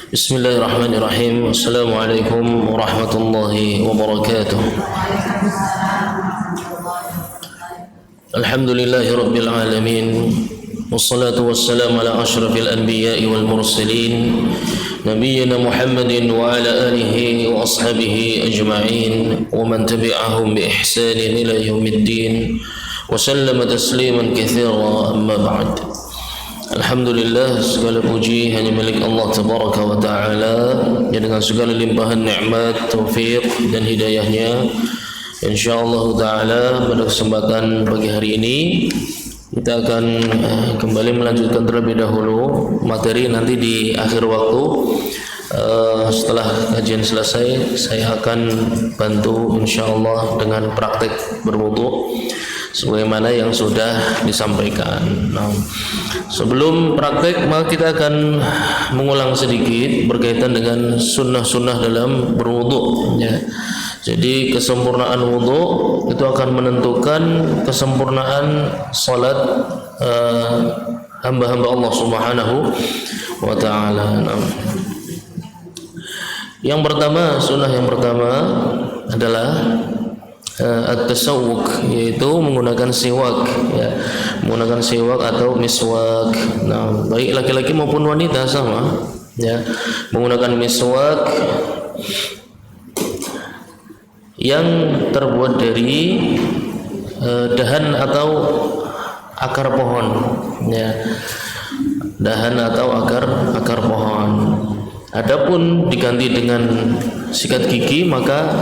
Bismillahirrahmanirrahim. Assalamualaikum warahmatullahi wabarakatuh. Alhamdulillahi rabbil alamin. Wassalatu wassalamu ala asyrafil anbiya'i wal mursalin nabiyyina Muhammadin wa ala alihi wa ashabihi ajma'in wa man tabi'ahum bi ihsanin ila yaumiddin wa sallama tasliman katsira amma ba'd. Alhamdulillah, segala puji hanya milik Allah Tabaraka wa Ta'ala, yang dengan segala limpahan nikmat, taufik dan hidayahnya, insyaallah Ta'ala pada kesempatan pagi hari ini kita akan kembali melanjutkan terlebih dahulu materi. Nanti di akhir waktu setelah kajian selesai, saya akan bantu insyaallah dengan praktek berwudu sebagaimana yang sudah disampaikan. Nah, sebelum praktek, maka kita akan mengulang sedikit berkaitan dengan sunnah-sunnah dalam berwudu. Ya. Jadi kesempurnaan wudu itu akan menentukan kesempurnaan salat hamba-hamba Allah Subhanahu wa Ta'ala. Nah, yang pertama, sunnah yang pertama adalah at-tasawwuk, yaitu menggunakan siwak, ya, menggunakan siwak atau miswak. Nah, baik laki-laki maupun wanita sama, ya, menggunakan miswak yang terbuat dari dahan atau akar pohon, ya, dahan atau akar pohon. Adapun diganti dengan sikat gigi maka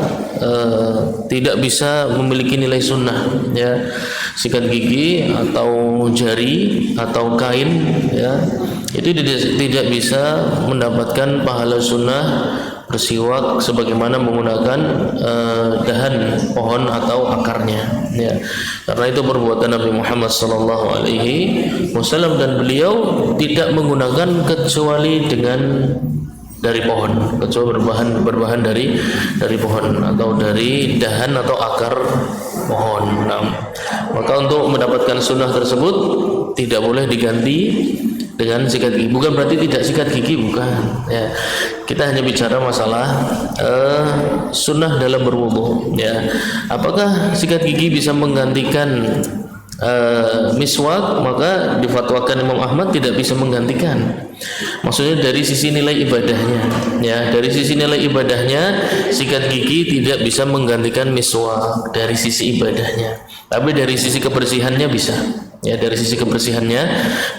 tidak bisa memiliki nilai sunnah, ya. Sikat gigi atau jari atau kain, ya, itu tidak bisa mendapatkan pahala sunnah bersiwak sebagaimana menggunakan dahan pohon atau akarnya, ya. Karena itu perbuatan Nabi Muhammad SAW, dan beliau tidak menggunakan kecuali dengan dari pohon, kecuali berbahan dari pohon atau dari dahan atau akar pohon. Nah, maka untuk mendapatkan sunnah tersebut tidak boleh diganti dengan sikat gigi. Bukan berarti tidak sikat gigi, bukan. Ya, kita hanya bicara masalah sunnah dalam berwudu. Ya, apakah sikat gigi bisa menggantikan miswak? Maka difatwakan Imam Ahmad tidak bisa menggantikan. Maksudnya dari sisi nilai ibadahnya, ya, dari sisi nilai ibadahnya sikat gigi tidak bisa menggantikan miswak dari sisi ibadahnya, tapi dari sisi kebersihannya bisa, ya, dari sisi kebersihannya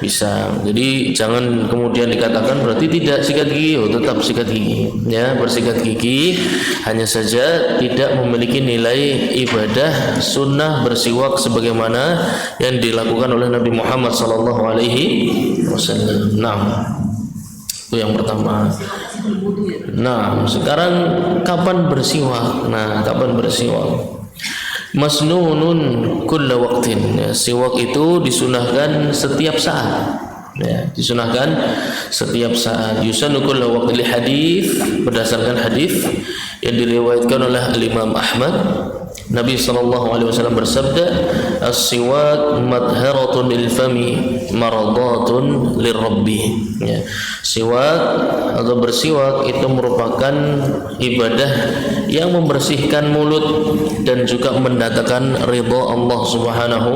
bisa. Jadi jangan kemudian dikatakan berarti tidak sikat gigi. Oh, tetap sikat gigi, ya, bersikat gigi, hanya saja tidak memiliki nilai ibadah sunnah bersiwak sebagaimana yang dilakukan oleh Nabi Muhammad SAW. Nah, itu yang pertama. Nah, sekarang kapan bersiwak? Nah, kapan bersiwak? Masnunun kulla waqtin, ya, siwak itu disunahkan setiap saat, ya, disunahkan setiap saat. Yusannu kulla waqtin, li hadis, berdasarkan hadis yang diriwayatkan oleh Imam Ahmad. Nabi SAW bersabda, as-siwak madharatun lil fami maradatun lirabbi, ya. Siwak atau bersiwak itu merupakan ibadah yang membersihkan mulut dan juga mendatangkan ridha Allah Subhanahu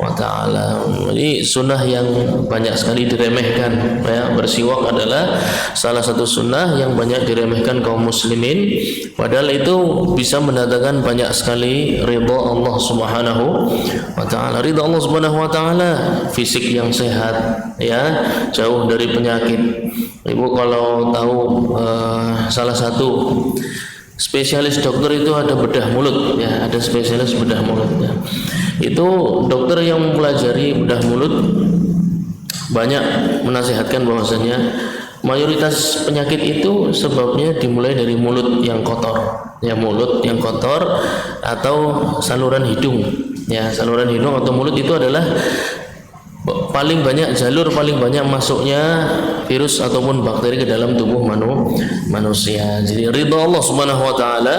wa Ta'ala. Jadi sunnah yang banyak sekali diremehkan, ya. Bersiwak adalah salah satu sunnah yang banyak diremehkan kaum muslimin, padahal itu bisa mendatangkan banyak sekali ridha Allah Subhanahu wa Ta'ala. Ridha Allah Subhanahu wa Ta'ala, fisik yang sehat, ya, jauh dari penyakit. Ibu kalau tahu salah satu spesialis dokter itu ada bedah mulut, ya, ada spesialis bedah mulut, ya. Itu dokter yang mempelajari bedah mulut banyak menasihatkan bahwasanya mayoritas penyakit itu sebabnya dimulai dari mulut yang kotor, ya, mulut yang kotor atau saluran hidung, ya, saluran hidung atau mulut itu adalah paling banyak jalur paling banyak masuknya virus ataupun bakteri ke dalam tubuh manusia. Jadi ridha Allah Subhanahu wa Ta'ala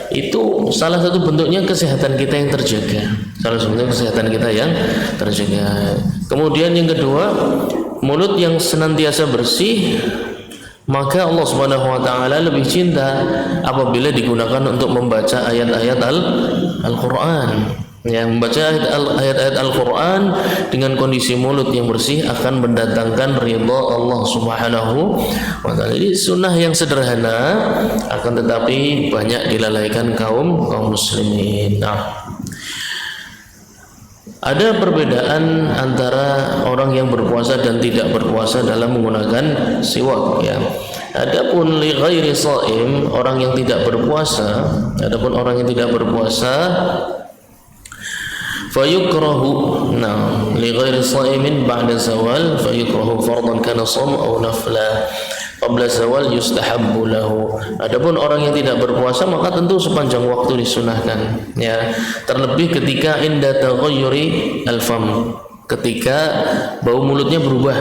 itu salah satu bentuknya kesehatan kita yang terjaga, salah satu bentuk kesehatan kita yang terjaga. Kemudian yang kedua, mulut yang senantiasa bersih, maka Allah Subhanahu wa taala lebih cinta apabila digunakan untuk membaca ayat-ayat Al-Qur'an. Ya, membaca ayat-ayat Al-Qur'an dengan kondisi mulut yang bersih akan mendatangkan ridha Allah Subhanahu wa taala. Ini sunnah yang sederhana, akan tetapi banyak dilalaikan kaum muslimin. Nah, ada perbedaan antara orang yang berpuasa dan tidak berpuasa dalam menggunakan siwak, ya. Adapun li ghairi shaim, orang yang tidak berpuasa, fayukrahu, nah, li ghairi shaimin ba'da zawal fayukrahu fardan kana shaum aw nafla qabla zawal yustahabbu lahu. Adapun orang yang tidak berpuasa maka tentu sepanjang waktu disunahkan, ya, terlebih ketika inda taghayyuri al-fam, ketika bau mulutnya berubah,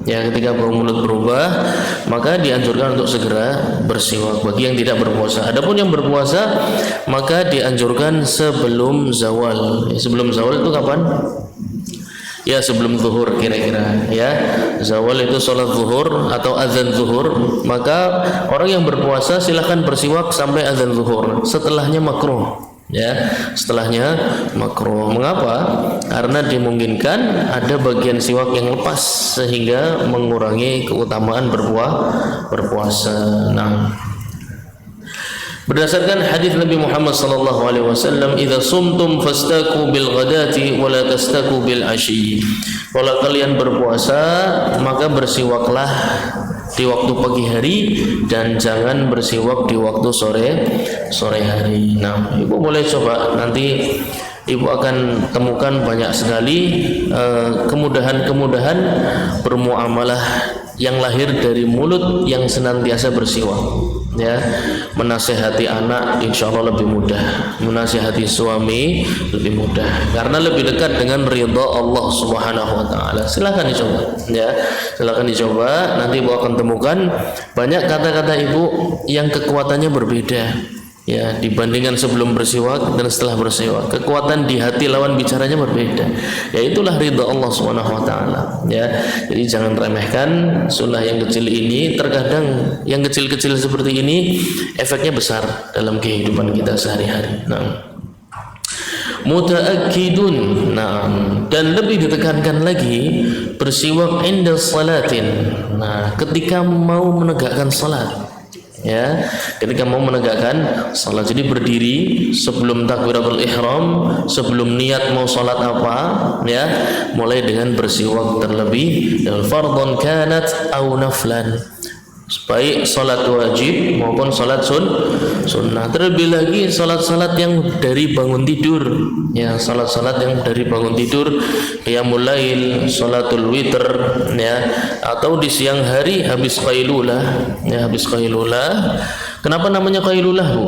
ya, ketika bau mulut berubah maka dianjurkan untuk segera bersiwak bagi yang tidak berpuasa. Adapun yang berpuasa maka dianjurkan sebelum zawal. Sebelum zawal itu kapan? Ya, sebelum zuhur kira-kira, ya. Zawal itu sholat zuhur atau azan zuhur, maka orang yang berpuasa silahkan bersiwak sampai azan zuhur. Setelahnya makruh, ya, setelahnya makruh. Mengapa? Karena dimungkinkan ada bagian siwak yang lepas sehingga mengurangi keutamaan berpuasa. Nah, berdasarkan hadis Nabi Muhammad sallallahu alaihi wasallam, "Idza sumtum fastaku bil ghadati wa la tastaku bil asyi." Kalau kalian berpuasa, maka bersiwaklah di waktu pagi hari dan jangan bersiwak di waktu sore hari. Nah, Ibu boleh coba, nanti Ibu akan temukan banyak sekali kemudahan-kemudahan bermuamalah yang lahir dari mulut yang senantiasa bersiwak, ya. Menasihati anak insya Allah lebih mudah, menasihati suami lebih mudah karena lebih dekat dengan ridha Allah Subhanahu wa taala. Silakan dicoba, ya, silakan dicoba. Nanti Ibu akan temukan banyak kata-kata Ibu yang kekuatannya berbeda, ya, dibandingkan sebelum bersiwak dan setelah bersiwak. Kekuatan di hati lawan bicaranya berbeda, ya, itulah ridha Allah Subhanahu wa taala, ya. Jadi jangan remehkan sunnah yang kecil ini. Terkadang yang kecil-kecil seperti ini efeknya besar dalam kehidupan kita sehari-hari. Nah, mutaakkidun, nah, dan lebih ditekankan lagi bersiwak inda salatin. Nah, ketika mau menegakkan salat, ya, ketika mau menegakkan salat. Jadi berdiri sebelum takbiratul ihram, sebelum niat mau salat apa, ya, mulai dengan bersiwak terlebih dahulu, fardhon kanat au naflan, baik salat wajib maupun salat sunnah. Terlebih lagi salat-salat yang dari bangun tidur, ya, salat-salat yang dari bangun tidur, qiyamul lail, salatul witr, ya, atau di siang hari habis qailulah, ya, habis qailulah. Kenapa namanya qailulah, Bu?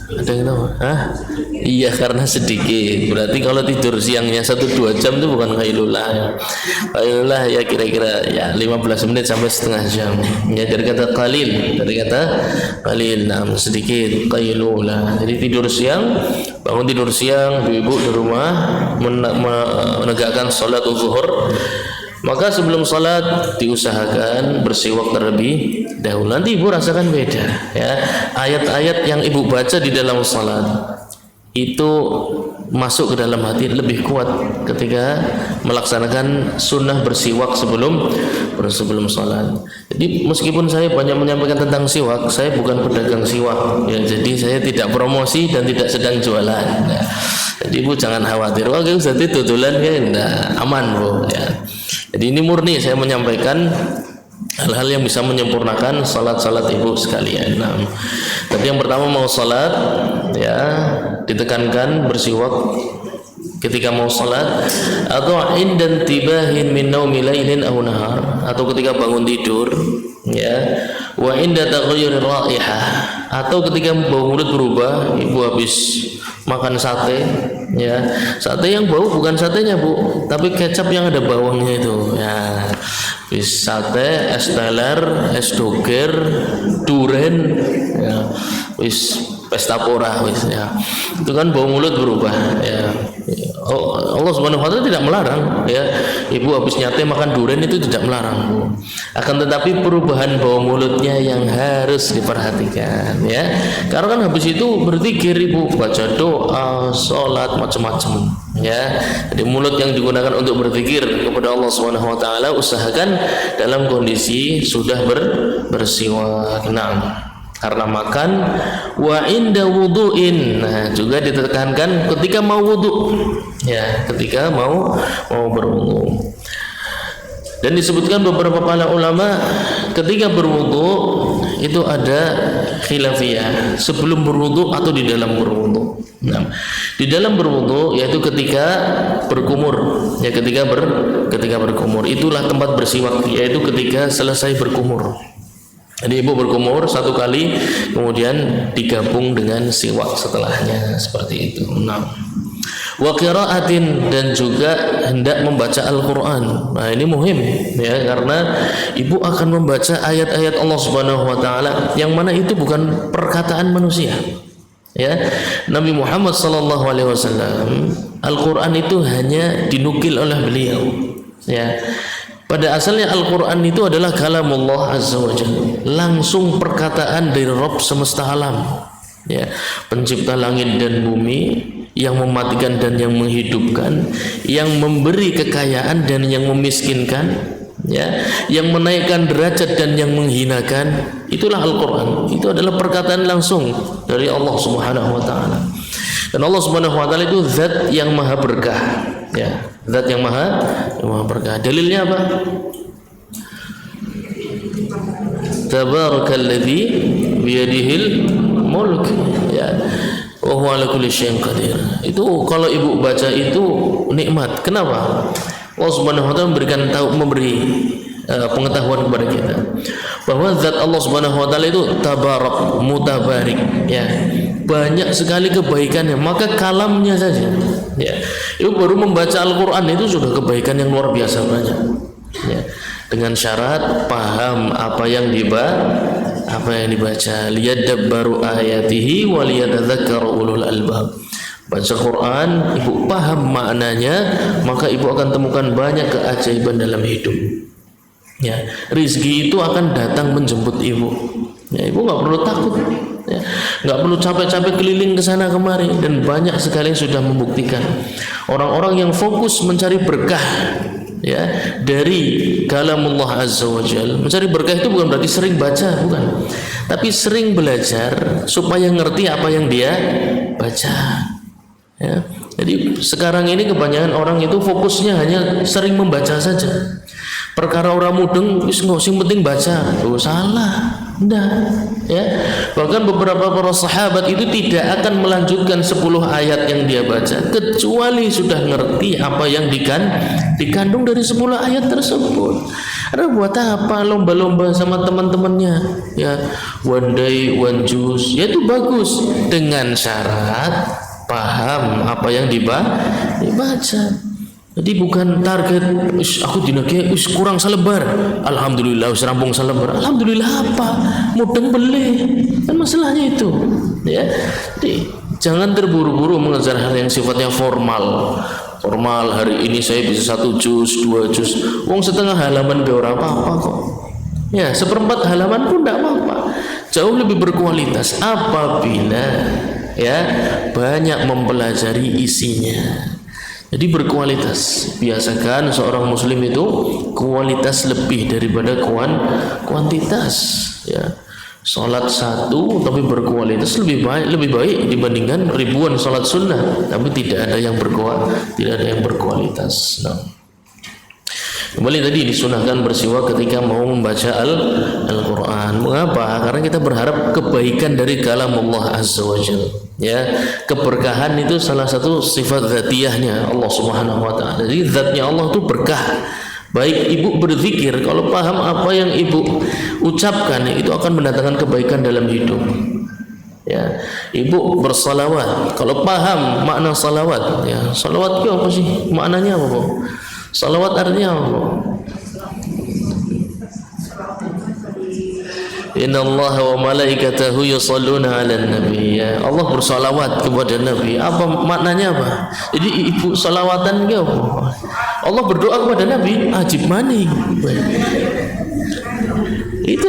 Ada yang tahu? Hah? Iya, karena sedikit. Berarti kalau tidur siangnya 1-2 jam itu bukan qailulah, ya. Qailulah ya kira-kira ya 15 menit sampai setengah jam. Ya, dari kata qalil, nah, sedikit, qailulah. Jadi tidur siang, bangun tidur siang, ibu di rumah menegakkan salat zuhur. Maka sebelum salat diusahakan bersiwak terlebih dahulu. Nanti ibu rasakan beda, ya. Ayat-ayat yang ibu baca di dalam salat itu masuk ke dalam hati lebih kuat ketika melaksanakan sunnah bersiwak sebelum salat. Jadi meskipun saya banyak menyampaikan tentang siwak, saya bukan pedagang siwak, ya. Jadi saya tidak promosi dan tidak sedang jualan, ya. Jadi ibu jangan khawatir, wah jadi tutulan ya, enggak, aman, Bu, ya. Jadi ini murni saya menyampaikan hal-hal yang bisa menyempurnakan salat-salat ibu sekalian. Nah, tadi yang pertama mau salat, ya, ditekankan bersiwak ketika mau salat, atau indan tibahin min naumi lailin aw nahar, atau ketika bangun tidur, ya, wa inda taghayyur raihah, atau ketika bau mulut berubah, ibu habis makan sate, ya, sate yang bau bukan satenya, Bu, tapi kecap yang ada bawangnya itu, ya. Bis sate, es teler, es doger, duren, ya, wis pesta pora, wis, ya. Itu kan bau mulut berubah, ya. Allah Subhanahu wa taala tidak melarang ya. Ibu habis nyate makan durian itu tidak melarang. Akan tetapi perubahan bau mulutnya yang harus diperhatikan ya. Karena kan habis itu berzikir ibu, baca doa, salat macam-macam ya. Jadi mulut yang digunakan untuk berzikir kepada Allah Subhanahu wa taala usahakan dalam kondisi sudah bersiwak. Nah, karena makan wa inda wudu'in. Nah, juga ditekankan ketika mau wudu ya, ketika mau berwudu. Dan disebutkan beberapa para ulama ketika berwudu itu ada khilafiyah, sebelum berwudu atau di dalam berwudu. Nah, di dalam berwudu yaitu ketika berkumur ya, ketika berkumur itulah tempat bersiwak, yaitu ketika selesai berkumur. Jadi ibu berkumur satu kali kemudian digabung dengan siwak setelahnya seperti itu. Nah, wa qiraatin, dan juga hendak membaca Al-Qur'an. Nah, ini muhim ya, karena ibu akan membaca ayat-ayat Allah Subhanahu wa taala yang mana itu bukan perkataan manusia. Ya, Nabi Muhammad sallallahu alaihi wasallam Al-Qur'an itu hanya dinukil oleh beliau. Ya. Pada asalnya Al-Quran itu adalah kalamullah azza wa jalla, langsung perkataan dari Rabb semesta alam ya, pencipta langit dan bumi, yang mematikan dan yang menghidupkan, yang memberi kekayaan dan yang memiskinkan ya, yang menaikkan derajat dan yang menghinakan. Itulah Al-Quran. Itu adalah perkataan langsung dari Allah Subhanahu wa taala. Dan Allah Subhanahu wa taala itu zat yang maha berkah ya, zat yang maha berkah. Dalilnya apa? Tabarakalladzi biyadihil mulk ya, wa huwa ala kulli syai'in qadir. Itu kalau ibu baca itu nikmat. Kenapa? Allah Subhanahu wa taala memberi pengetahuan kepada kita bahwa zat Allah Subhanahu wa taala itu tabarak, mutabarik ya, banyak sekali kebaikannya. Maka kalamnya saja ya, ibu baru membaca Al-Quran itu sudah kebaikan yang luar biasa banyak ya, dengan syarat paham apa yang dibaca. Liyadabbaru ayatihi wa liyatadzakkaru ulul albab. Baca Quran, ibu paham maknanya, maka ibu akan temukan banyak keajaiban dalam hidup ya. Rizki itu akan datang menjemput ibu ya, ibu nggak perlu takut ya, nggak perlu capek-capek keliling ke sana kemari. Dan banyak sekali yang sudah membuktikan orang-orang yang fokus mencari berkah ya dari kalamullah azza wa jalla. Mencari berkah itu bukan berarti sering baca, bukan, tapi sering belajar supaya ngerti apa yang dia baca ya. Jadi sekarang ini kebanyakan orang itu fokusnya hanya sering membaca saja. Perkara orang mudeng wis sing penting baca. Oh, salah. Enggak ya. Bahkan beberapa para sahabat itu tidak akan melanjutkan 10 ayat yang dia baca kecuali sudah ngerti apa yang dikandung dari 10 ayat tersebut. Ada buat apa lomba-lomba sama teman-temannya ya, one day one juice ya, itu bagus dengan syarat paham apa yang dibaca. Jadi bukan target aku dinake kurang selebar, alhamdulillah wis rampung selebar. Alhamdulillah apa? Mudeng beli. Kan masalahnya itu. Ya. Jadi jangan terburu-buru mengejar hal yang sifatnya formal. Formal, hari ini saya bisa 1 juz, 2 juz. Wong setengah halaman be ora apa-apa kok. Ya, seperempat halaman pun tidak apa-apa. Jauh lebih berkualitas apabila ya banyak mempelajari isinya. Jadi berkualitas. Biasakan seorang muslim itu kualitas lebih daripada kuantitas ya. Salat satu tapi berkualitas lebih baik dibandingkan ribuan salat sunnah tapi tidak ada yang berkualitas. Nah, kembali tadi disunahkan bersiwak ketika mau membaca Al-Quran. Mengapa? Karena kita berharap kebaikan dari kalamullah azza wa jalla ya. Keberkahan itu salah satu sifat zatiyahnya Allah Subhanahu wa taala. Jadi zatnya Allah itu berkah. Baik ibu berzikir, kalau paham apa yang ibu ucapkan itu akan mendatangkan kebaikan dalam hidup ya. Ibu bersalawat, kalau paham makna salawat ya. Salawat itu apa sih? Maknanya apa, Bu? Salawat artinya apa? Innallaha wa malaikatahu yusholluna 'alan nabi. Ya, Allah bersolawat kepada Nabi. Apa maknanya apa? Jadi ibu solawatan ke apa? Allah berdoa kepada Nabi, ajib maning. Itu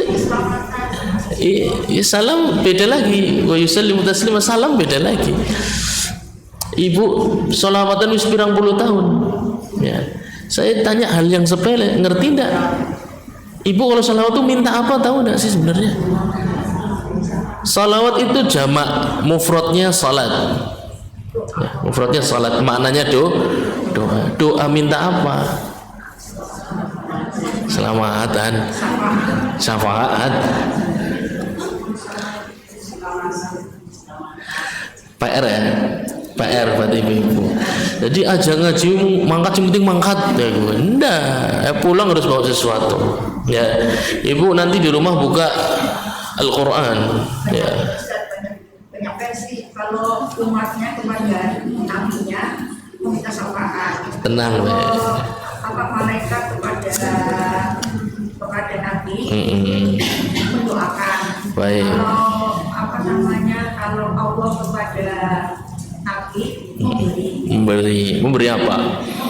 salam beda lagi. Wa yusallimu taslima, salam beda lagi. Ibu solawatan wis pirang puluh tahun. Ya. Saya tanya hal yang sepele, ngerti enggak? Ibu kalau salawat itu minta apa, tahu enggak sih sebenarnya? Salawat itu jamak, mufradnya salat. Ya, mufradnya salat, maknanya doa. Doa minta apa? Selamatan, syafaat. PR ya, PR buat ibu-ibu. Jadi aja ngaji mangkat, yang penting mangkat ya gue. Enggak, pulang harus bawa sesuatu. Ya, ibu nanti di rumah buka Al-Quran. Ya. Banyak versi. Kalau umatnya kepada nabinya meminta syafaat. Tenang, apa malaikat kepada nabi mendoakan. Baik. Kalau apa namanya, kalau Allah kepada nabi memberi apa?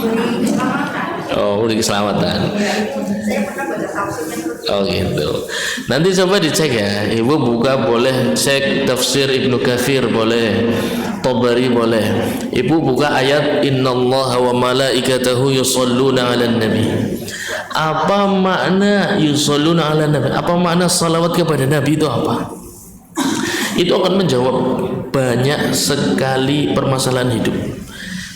Memberi keselamatan. Oh, memberi keselamatan. Saya pernah baca tafsirnya. Oh gitu. Nanti coba dicek ya. Ibu buka boleh, cek tafsir Ibnu Katsir boleh, Tabari boleh. Ibu buka ayat innallaha wa malaikatahu yusholluna 'alan nabi. Apa makna yusholluna 'alan nabi? Apa makna salawat kepada Nabi itu apa? Itu akan menjawab banyak sekali permasalahan hidup.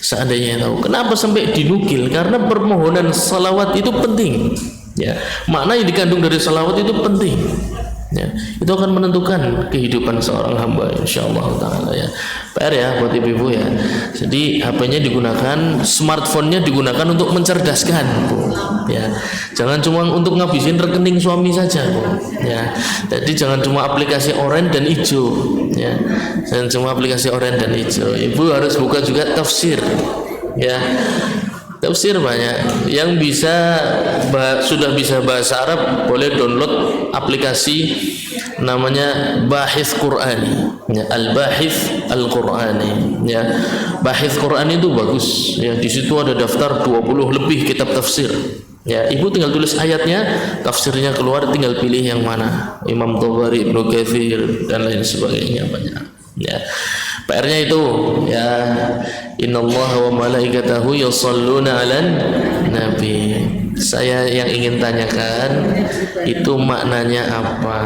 Seandainya tahu kenapa sampai dinukil, karena permohonan salawat itu penting. Ya, makna yang dikandung dari salawat itu penting. Ya, itu akan menentukan kehidupan seorang hamba, insyaallah taala ya. PR ya buat ibu-ibu ya. Jadi HP-nya digunakan, smartphone-nya digunakan untuk mencerdaskan, Bu. Ya. Jangan cuma untuk ngabisin rekening suami saja, Bu. Ya. Jadi jangan cuma aplikasi oranye dan hijau, ya. Jangan cuma aplikasi oranye dan hijau. Ibu harus buka juga tafsir. Ya. Tafsir banyak. Yang sudah bisa bahasa Arab boleh download aplikasi namanya Bahith Qur'ani, ya, Al-Bahith Al-Qur'ani, ya. Bahith Qur'ani itu bagus, ya. Di situ ada daftar 20 lebih kitab tafsir. Ya, ibu tinggal tulis ayatnya, tafsirnya keluar, tinggal pilih yang mana. Imam Tabari, Ibnu Katsir dan lain sebagainya banyak. Ya. PR-nya itu ya, innallaha wa malaikatahu yusholluna 'alan nabi. Saya yang ingin tanyakan itu maknanya apa?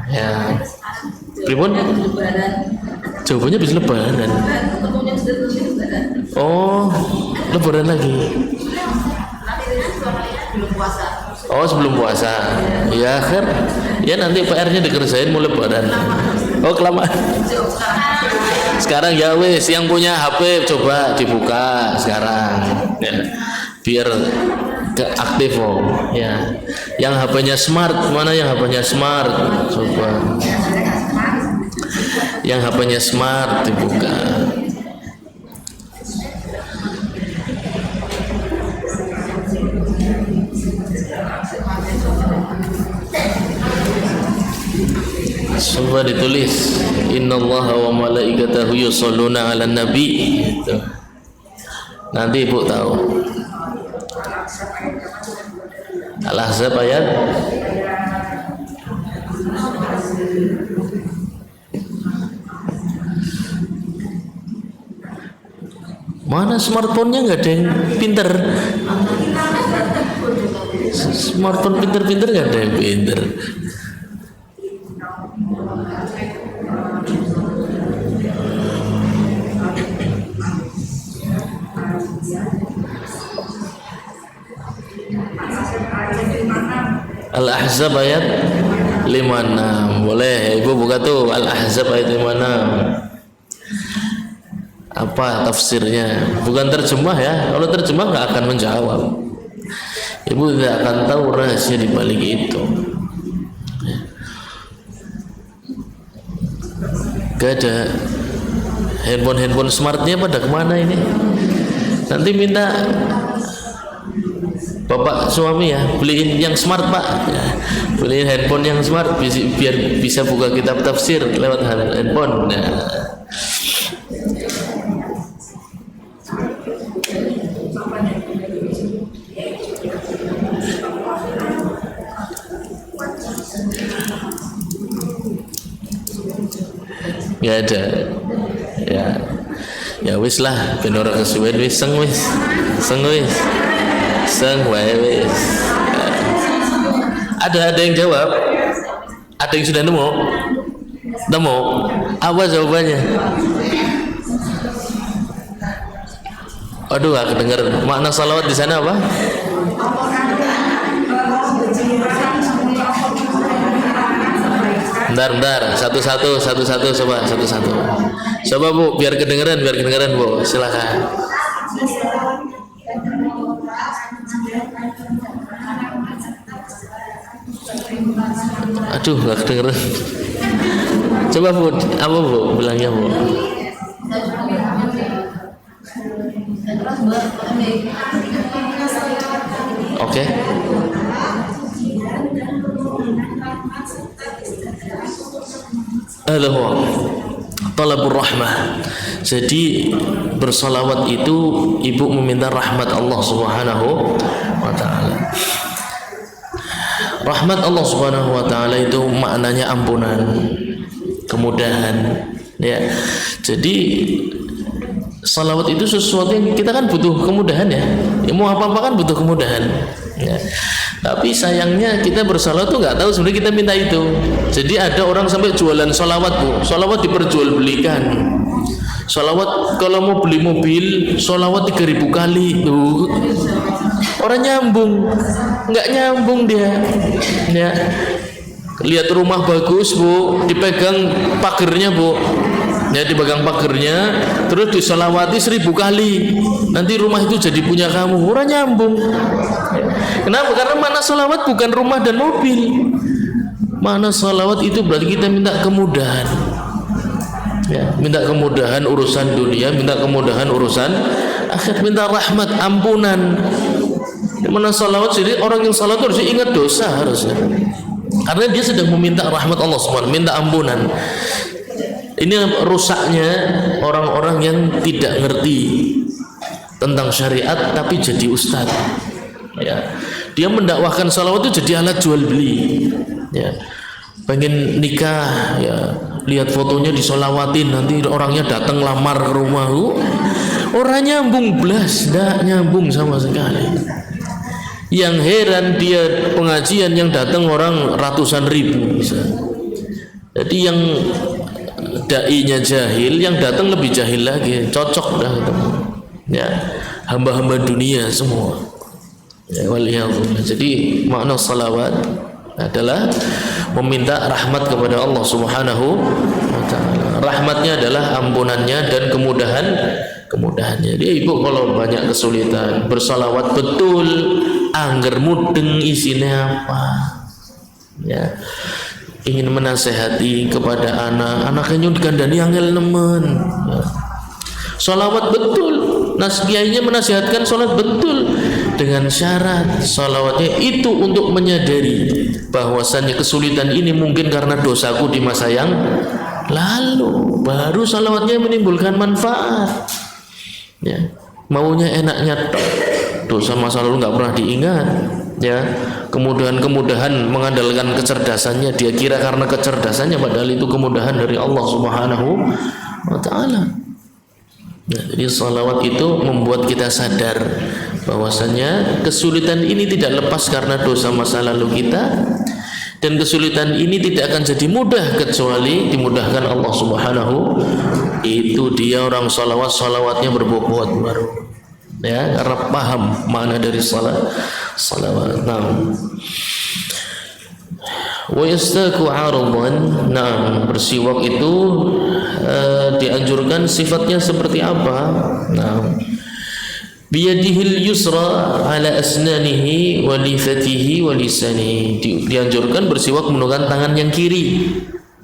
Ya. Pripun? Jawabannya bisa lebaran. Oh, lebaran lagi. Oh, sebelum puasa. Ya, akhir. Ya nanti PR-nya dikerjain mau lebaran. Oh, kelamaan. Sekarang ya wes, yang punya HP coba dibuka sekarang, ya. Biar aktif, oh, ya. Yang HP-nya smart, mana yang HP-nya smart? Coba. Yang HP-nya smart dibuka. Coba ditulis innallaha wa malaikatahu yusholluna 'alan nabi. Gitu. Nanti ibu tahu. Al-Ahzab ayat mana smartphone-nya nggak ada yang pinter. Smartphone pinter-pinter nggak ada yang pinter. Al-Ahzab ayat 56. Boleh ibu buka tuh Al-Ahzab ayat 56. Apa tafsirnya? Bukan terjemah ya. Kalau terjemah nggak akan menjawab. Ibu tidak akan tahu rahasia di balik itu. Gak ada handphone smartnya pada kemana ini? Nanti minta Bapak suami ya, beliin yang smart Pak ya, beliin handphone yang smart biar bisa buka kitab tafsir lewat handphone ya. Nggak ada ya wis lah ben ora kesuwen wis seng wis wae wis. Ada yang jawab, ada yang sudah nemu apa jawabannya? Aduh gak kedenger. Makna salawat di sana apa? Bentar, satu-satu coba Bu, biar kedengeran Bu, silakan. Aduh gak kedengeran. Coba Bu, apa Bu bilangnya Bu? Oke. Talabur rahmah. Jadi bersalawat itu ibu meminta rahmat Allah Subhanahu wa taala. Rahmat Allah Subhanahu wa taala itu maknanya ampunan, kemudahan ya. Jadi salawat itu sesuatu yang kita kan butuh kemudahan ya. Mau apa-apa kan butuh kemudahan ya. Tapi sayangnya kita bersalawat tuh nggak tahu sebenarnya kita minta itu. Jadi ada orang sampai jualan salawat Bu, salawat diperjualbelikan. Salawat kalau mau beli mobil, salawat 3.000 kali tuh. Orang nyambung, nggak nyambung dia. Ya. Lihat rumah bagus Bu, dipegang pagernya Bu. Ya, dipegang pagernya, terus disolawati 1.000 kali. Nanti rumah itu jadi punya kamu. Orang nyambung. Kenapa? Karena makna solawat bukan rumah dan mobil. Makna solawat itu berarti kita minta kemudahan. Ya, minta kemudahan urusan dunia, minta kemudahan urusan akhir, minta rahmat, ampunan. Makna solawat jadi orang yang solawat harus ingat dosa harusnya. Karena dia sedang meminta rahmat Allah SWT, minta ampunan. Ini rusaknya orang-orang yang tidak ngerti tentang syariat tapi jadi ustadz ya. Dia mendakwahkan salawat itu jadi alat jual beli ya. Pengen nikah ya, lihat fotonya disolawatin, nanti orangnya datang lamar ke rumah. Orang nyambung blas, nggak nyambung sama sekali. Yang heran dia pengajian yang datang orang ratusan ribu bisa. Jadi yang dai-nya jahil, yang datang lebih jahil lagi, cocok dah gitu. Ya, hamba-hamba dunia semua. Ya, waliyahullah. Jadi makna salawat adalah meminta rahmat kepada Allah Subhanahu wa taala. Rahmatnya adalah ampunannya dan kemudahannya. Dia ibu kalau banyak kesulitan bersalawat betul, angger mudeng isinya apa? Ya. Ingin menasehati kepada anaknya nyun dikandani angel nemen ya. Salawat betul, kiainya menasihatkan salat betul dengan syarat salawatnya itu untuk menyadari bahwasannya kesulitan ini mungkin karena dosaku di masa yang lalu, baru salawatnya menimbulkan manfaat ya. Maunya enaknya dosa masa lalu nggak pernah diingat ya. Kemudahan mengandalkan kecerdasannya, dia kira karena kecerdasannya, padahal itu kemudahan dari Allah Subhanahu wa taala. Nah, jadi salawat itu membuat kita sadar bahwasanya kesulitan ini tidak lepas karena dosa masa lalu kita, dan kesulitan ini tidak akan jadi mudah kecuali dimudahkan Allah Subhanahu. Itu dia orang salawatnya berbobot baru ya, karena paham makna dari salawat. Nah, wa yastaku 'aradan. Nah, bersiwak itu dianjurkan sifatnya seperti apa? Nah, biyadihil yusra ala asnanihi wa lifatihi wa lisanihi. Dianjurkan bersiwak menggunakan tangan yang kiri.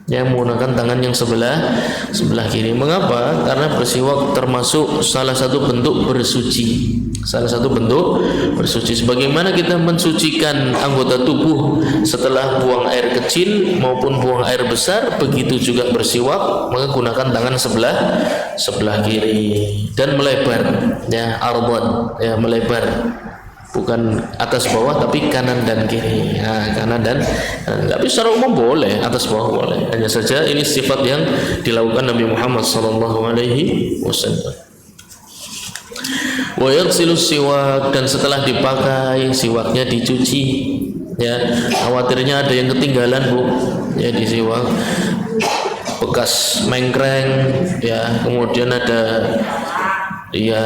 Ya, menggunakan tangan yang sebelah kiri. Mengapa? Karena bersiwak termasuk salah satu bentuk bersuci. Salah satu bentuk bersuci. Sebagaimana kita mensucikan anggota tubuh setelah buang air kecil maupun buang air besar, begitu juga bersiwak, maka gunakan tangan sebelah kiri dan melebar, ya, ardhan, ya, melebar, bukan atas bawah tapi kanan dan kiri. Nah, kanan dan tapi secara umum boleh atas bawah boleh. Hanya saja ini sifat yang dilakukan Nabi Muhammad sallallahu alaihi wasallam. Wa yaghsilu siwak, dan setelah dipakai siwaknya dicuci, ya. Khawatirnya ada yang ketinggalan, Bu, ya, di siwak bekas mengkreng, ya, kemudian ada, ya,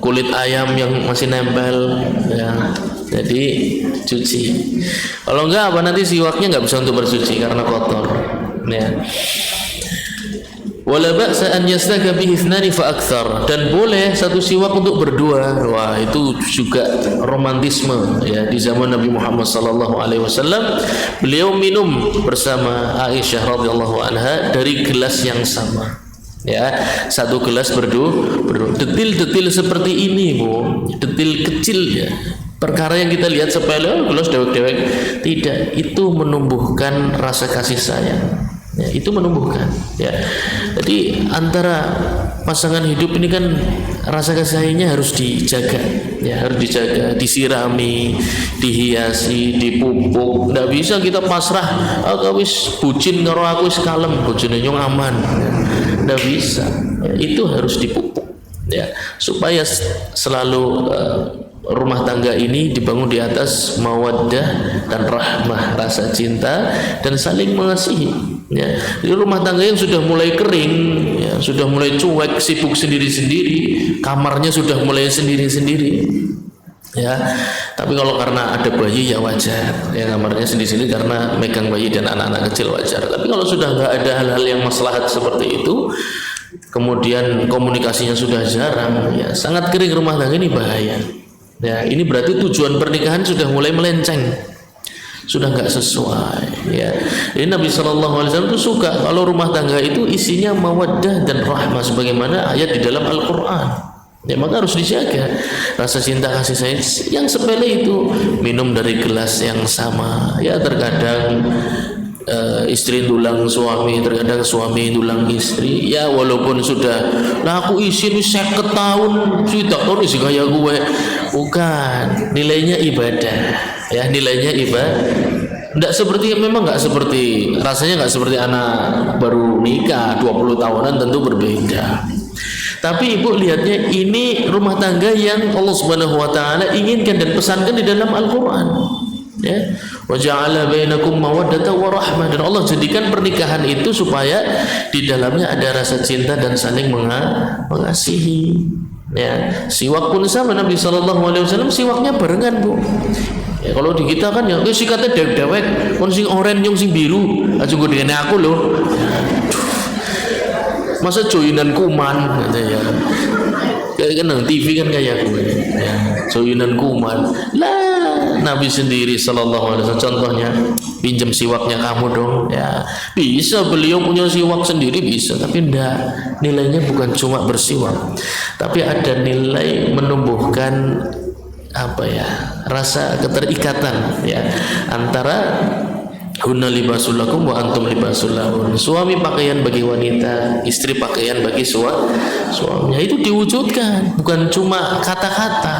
kulit ayam yang masih nempel, ya, jadi cuci. Kalau enggak, apa, nanti siwaknya enggak bisa untuk bersuci karena kotor, ya. Wala ba'sa an yastaka bihi ithnani fa akthar, dan boleh satu siwak untuk berdua. Wah, itu juga romantisme, ya, di zaman Nabi Muhammad sallallahu alaihi wasallam. Beliau minum bersama Aisyah radhiyallahu anha dari gelas yang sama, ya, satu gelas berdua. Detil-detil seperti ini, Bu, detil kecil, ya, perkara yang kita lihat sepele, gelas dewek-dewek, tidak, itu menumbuhkan rasa kasih sayang, ya, itu menumbuhkan, ya. Jadi antara pasangan hidup ini kan rasa kasih sayangnya harus dijaga, ya, harus dijaga, disirami, dihiasi, dipupuk. Nggak bisa kita pasrah, aku wis bucin karo aku wis kalem, bojone nyong aman, ya. Nggak bisa, ya, itu harus dipupuk, ya, supaya selalu rumah tangga ini dibangun di atas mawaddah dan rahmah, rasa cinta dan saling mengasihi, ya. Jadi rumah tangga yang sudah mulai kering, ya, sudah mulai cuek, sibuk sendiri-sendiri, kamarnya sudah mulai sendiri-sendiri, ya. Tapi kalau karena ada bayi, ya wajar, ya, kamarnya sendiri-sendiri karena megang bayi dan anak-anak kecil, wajar. Tapi kalau sudah nggak ada hal-hal yang maslahat seperti itu, kemudian komunikasinya sudah jarang, ya, sangat kering rumah tangga, ini bahaya. Ya, ini berarti tujuan pernikahan sudah mulai melenceng, sudah nggak sesuai, ya. Jadi Nabi Shallallahu Alaihi Wasallam itu suka kalau rumah tangga itu isinya mawaddah dan rahmah, sebagaimana ayat di dalam Al-Quran. Ya, maka harus dijaga rasa cinta kasih sayang yang sepele itu. Minum dari gelas yang sama, ya, terkadang istri tulang suami, terkadang suami tulang istri, ya, walaupun sudah lah aku isin 50 tahun sudah tahun isi kaya gue, bukan, nilainya ibadah, ya, nilainya ibadah. Enggak seperti, memang enggak seperti, rasanya enggak seperti anak baru nikah 20 tahunan, tentu berbeda. Tapi ibu lihatnya ini rumah tangga yang Allah Subhanahu wa taala inginkan dan pesankan di dalam Al-Qur'an, ya. Wa ja'ala bainakum mawaddatan wa rahmah, dan Allah jadikan pernikahan itu supaya di dalamnya ada rasa cinta dan saling mengasihi, ya. Siwak pun sama, Nabi sallallahu alaihi wasallam siwaknya barengan, Bu. Ya, kalau di kita kan ya sikatnya dewek-dewek, kon sing oranye nyong sing biru, aja gue dene aku loh. Masa joinan kuman gitu, ya. Kayak kan TV kan kayak gue, ya, joinan kuman lah. Nabi sendiri sallallahu alaihi wasallam contohnya, pinjam siwaknya kamu dong, ya, bisa, beliau punya siwak sendiri bisa, tapi enggak, nilainya bukan cuma bersiwak, tapi ada nilai menumbuhkan apa, ya, rasa keterikatan, ya, antara hunna libasul lakum wa antum libasul lahun. Suami pakaian bagi wanita, istri pakaian bagi suaminya. Itu diwujudkan, bukan cuma kata-kata,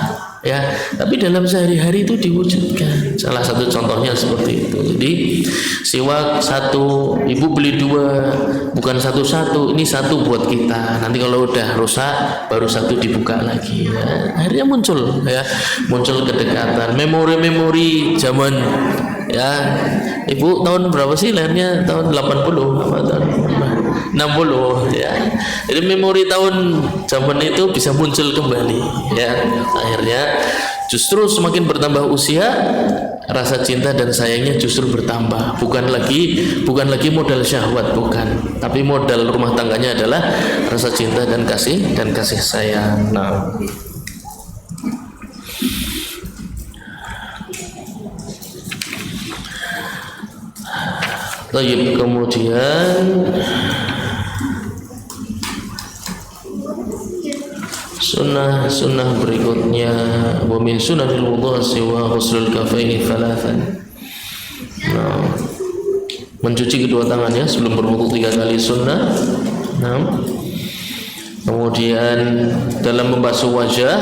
ya, tapi dalam sehari-hari itu diwujudkan. Salah satu contohnya seperti itu. Jadi siwak satu, ibu beli dua, bukan satu-satu. Ini satu buat kita. Nanti kalau udah rusak baru satu dibuka lagi, ya. Akhirnya muncul, ya, muncul kedekatan, memori-memori zaman, ya. Ibu tahun berapa sih lahirnya? Tahun 80 apa tahun 60, ya. Jadi memori tahun zaman itu bisa muncul kembali, ya. Akhirnya justru semakin bertambah usia, rasa cinta dan sayangnya justru bertambah. Bukan lagi modal syahwat, bukan, tapi modal rumah tangganya adalah rasa cinta dan kasih sayang. Nah, kemudian Sunnah berikutnya, wa min sunanil wudu' siwa ghuslul kafaini thalathan. Nah, mencuci kedua tangannya sebelum berwudu 3 kali sunnah. Nah, kemudian dalam membasuh wajah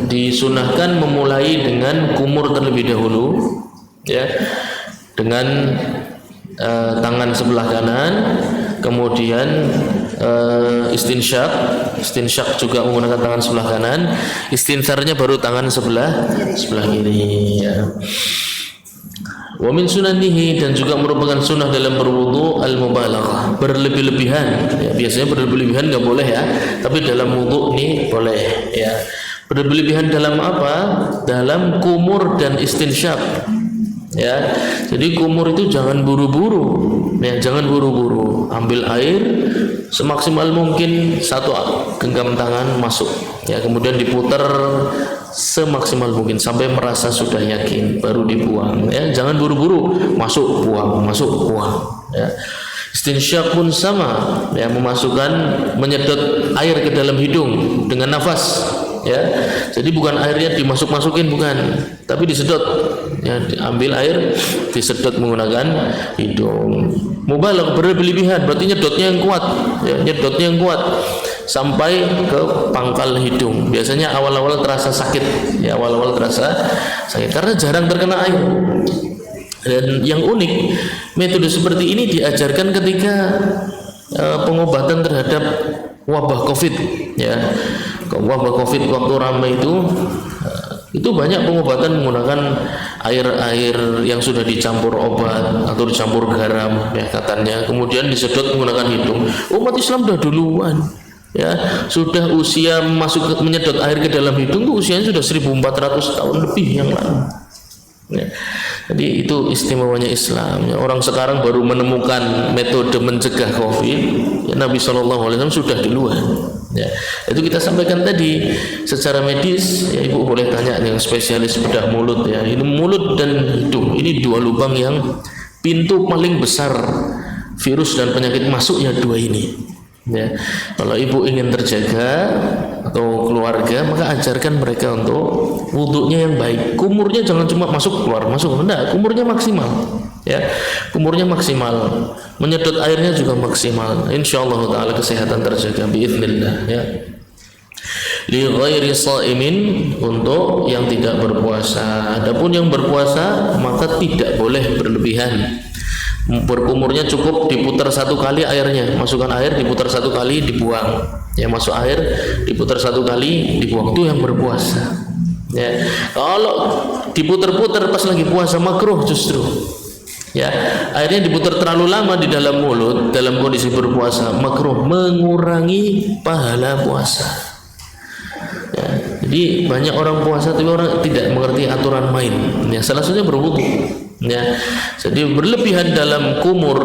disunahkan memulai dengan kumur terlebih dahulu, ya, dengan tangan sebelah kanan, kemudian istinsyak juga menggunakan tangan sebelah kanan, istinsarnya baru tangan sebelah kiri, ya. Wa min sunanihi, dan juga merupakan sunnah dalam berwudu al-mubalaghah, berlebih-lebihan, ya, biasanya berlebih-lebihan nggak boleh ya, tapi dalam wudu ini boleh, ya. Berlebihan dalam apa? Dalam kumur dan istinsyak, ya. Jadi kumur itu jangan buru-buru, ya, jangan buru-buru. Ambil air semaksimal mungkin 1 genggam tangan masuk, ya, kemudian diputar semaksimal mungkin sampai merasa sudah yakin, baru dibuang, ya. Jangan buru-buru, masuk buang, ya. Istinsyak pun sama, ya, menyedot air ke dalam hidung dengan nafas, ya. Jadi bukan airnya dimasuk-masukin, bukan, tapi disedot, ya, diambil air disedot menggunakan hidung. Mubalagh, berlebihan, berarti nyedotnya yang kuat, ya, nyedotnya yang kuat sampai ke pangkal hidung. Biasanya awal-awal terasa sakit, ya, awal-awal terasa sakit karena jarang terkena air. Dan yang unik, metode seperti ini diajarkan ketika pengobatan terhadap wabah COVID, ya. Wabah COVID waktu ramai itu banyak pengobatan menggunakan air yang sudah dicampur obat atau dicampur garam, ya, katanya, kemudian disedot menggunakan hidung. Umat Islam sudah duluan, ya, sudah usia menyedot air ke dalam hidung itu usianya sudah 1400 tahun lebih yang lalu, ya. Jadi itu istimewanya Islam, ya. Orang sekarang baru menemukan metode mencegah COVID, ya, Nabi SAW sudah duluan, ya. Itu kita sampaikan tadi secara medis, ya, Ibu boleh tanya yang spesialis bedah mulut, ya. Ini mulut dan hidung, ini 2 lubang yang pintu paling besar virus dan penyakit masuknya 2 ini, ya. Kalau Ibu ingin terjaga atau keluarga, maka ajarkan mereka untuk wudunya yang baik. Kumurnya jangan cuma masuk keluar, enggak, kumurnya maksimal, ya, kumurnya maksimal, menyedot airnya juga maksimal. Insyaallah taala kesehatan terjaga biiznillah, ya. Li ghairi shaimin, untuk yang tidak berpuasa. Adapun yang berpuasa maka tidak boleh berlebihan. Berkumurnya cukup diputar 1 kali airnya, masukkan air, diputar 1 kali, dibuang, ya, masuk air, diputar 1 kali, dibuang. Itu yang berpuasa, ya. Kalau diputar-putar pas lagi puasa makruh justru, ya. Airnya diputar terlalu lama di dalam mulut dalam kondisi berpuasa makruh, mengurangi pahala puasa, ya. Jadi banyak orang puasa tapi orang tidak mengerti aturan main, ya. Salah satunya berwudu, ya. Jadi berlebihan dalam kumur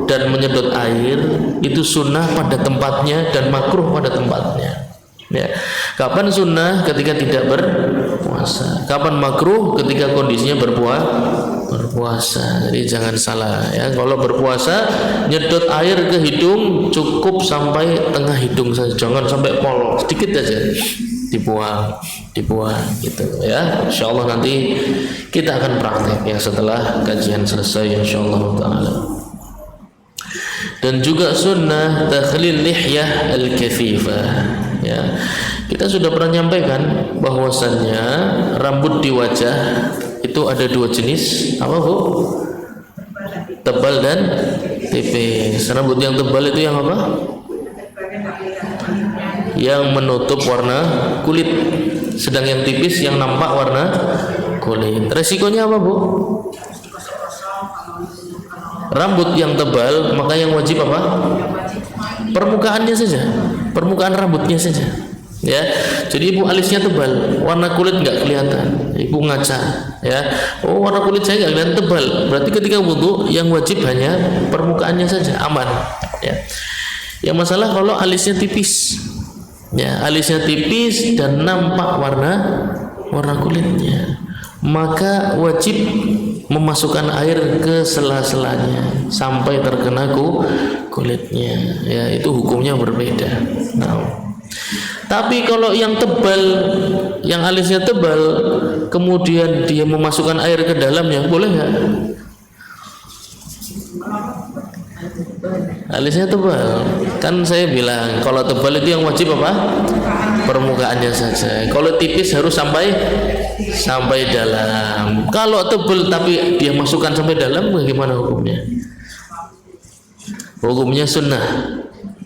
dan menyedot air itu sunnah pada tempatnya dan makruh pada tempatnya, ya. Kapan sunnah? Ketika tidak berpuasa. Kapan makruh? Ketika kondisinya berpuasa. Jadi jangan salah, ya. Kalau berpuasa nyedot air ke hidung cukup sampai tengah hidung saja, jangan sampai pol, sedikit aja dibuang gitu, ya. Insyaallah nanti kita akan praktek, ya, setelah kajian selesai insyaallah taala. Dan juga sunnah takhlil lihyah al-kathifah, ya. Kita sudah pernah nyampaikan bahwasannya rambut di wajah itu ada 2 jenis, apa Bu? Tebal dan tipis. Rambut yang tebal itu yang apa? Yang menutup warna kulit, sedang yang tipis yang nampak warna kulit. Resikonya apa Bu? Rambut yang tebal, maka yang wajib apa? Permukaannya saja, permukaan rambutnya saja, ya. Jadi Ibu alisnya tebal, warna kulit nggak kelihatan, Ibu ngaca, ya, oh warna kulit saya nggak kelihatan tebal, berarti ketika wudu yang wajib hanya permukaannya saja, aman, ya. Yang masalah kalau alisnya tipis, ya, alisnya tipis dan nampak warna kulitnya, maka wajib memasukkan air ke sela-selanya sampai terkena kulitnya, ya. Itu hukumnya berbeda. Nah, Tapi kalau yang tebal, yang alisnya tebal, kemudian dia memasukkan air ke dalamnya, boleh nggak? Alisnya tebal, kan saya bilang kalau tebal itu yang wajib apa? Permukaannya saja. Kalau tipis harus sampai dalam. Kalau tebal tapi dia masukkan sampai dalam, bagaimana hukumnya? Hukumnya sunnah.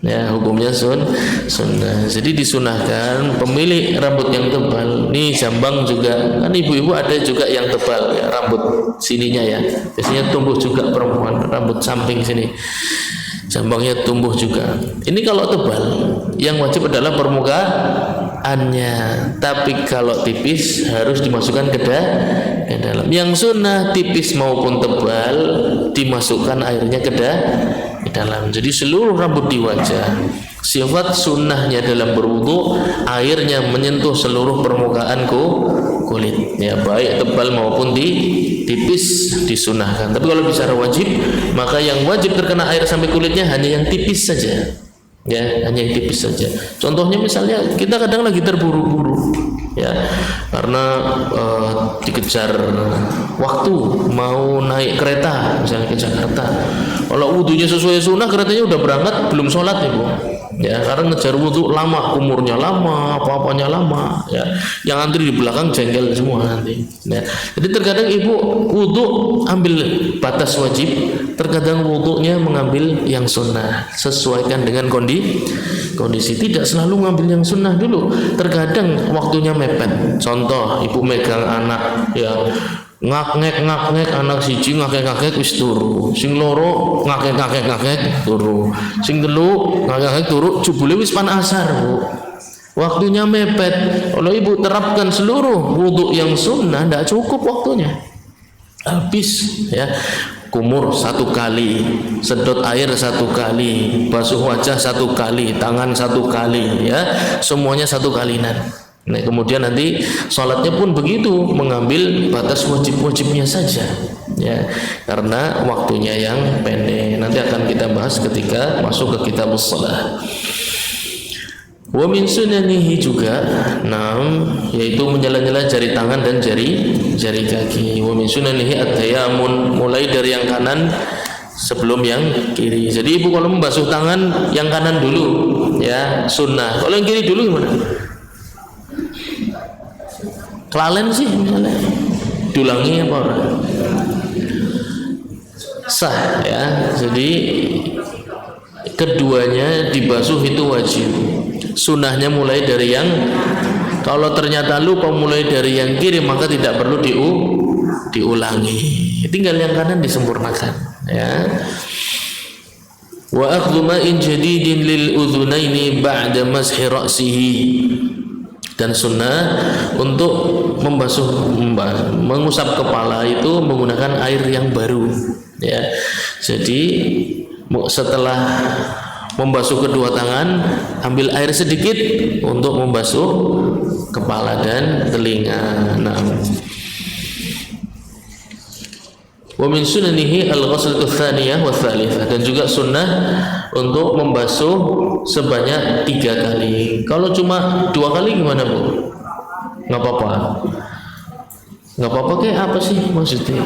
Ya, hukumnya sunnah. Jadi disunahkan pemilik rambut yang tebal. Nih jambang juga, kan ibu-ibu ada juga yang tebal ya, rambut sininya ya. Biasanya tumbuh juga perempuan, rambut samping sini. Jambangnya tumbuh juga. Ini kalau tebal, yang wajib adalah permukaannya. Tapi kalau tipis harus dimasukkan ke dalam. Yang sunnah tipis maupun tebal dimasukkan airnya ke dalam. Jadi seluruh rambut di wajah, sifat sunnahnya dalam berwudu, airnya menyentuh seluruh permukaan kulit, ya, baik tebal maupun tipis disunahkan. Tapi kalau bicara wajib, maka yang wajib terkena air sampai kulitnya hanya yang tipis saja, ya, hanya yang tipis saja. Contohnya misalnya kita kadang lagi terburu-buru, ya, karena dikejar waktu mau naik kereta misalnya ke Jakarta. Kalau wudunya sesuai sunnah, keretanya udah berangkat belum sholat ya Bu, ya, karena ngejar wudu lama, umurnya lama, apa-apanya lama, ya, yang antri di belakang jengkel semua nanti, ya. Jadi terkadang ibu wudu ambil batas wajib, terkadang wudunya mengambil yang sunnah, sesuaikan dengan kondisi. Tidak selalu ngambil yang sunnah dulu, terkadang waktunya mepet. Contoh ibu megang anak, ya, ngak-ngek anak siji ngakek wis turu, sing loro ngakek turu, sing telu ngakek turu, jebule wis pan asar Bu, waktunya mepet. Kalau ibu terapkan seluruh wudu yang sunnah, tidak cukup waktunya, habis, ya. Kumur 1 kali, sedot air 1 kali, basuh wajah 1 kali, tangan 1 kali, ya, semuanya 1 kalinan. Nah, kemudian nanti sholatnya pun begitu, mengambil batas wajib-wajibnya saja, ya, karena waktunya yang pendek. Nanti akan kita bahas ketika masuk ke kitab shalah. Wa min sunanihi juga, yaitu menyela-nyela jari tangan dan jari kaki. Wa min sunanihi at-tayamun, mulai dari yang kanan sebelum yang kiri. Jadi ibu kalau membasuh tangan yang kanan dulu, ya, sunnah. Kalau yang kiri dulu gimana? Kelalen sih misalnya, dulangi apa orang? Sah, ya. Jadi keduanya dibasuh itu wajib. Sunnahnya mulai dari yang, kalau ternyata lupa mulai dari yang kiri, maka tidak perlu diulangi, tinggal yang kanan disempurnakan, ya. Wa akhdhu ma'in jadidin lil udhunaini ba'da mashi ra'sihi, dan sunnah untuk mengusap kepala itu menggunakan air yang baru, ya. Jadi setelah membasuh kedua tangan, ambil air sedikit untuk membasuh kepala dan telinga. Wa min sunanihi al-ghaslatu tsaniyah wa tsalitsah, dan juga sunnah untuk membasuh sebanyak 3 kali. Kalau cuma 2 kali gimana Bu? Nggak apa-apa. Nggak apa-apa kayak apa sih maksudnya?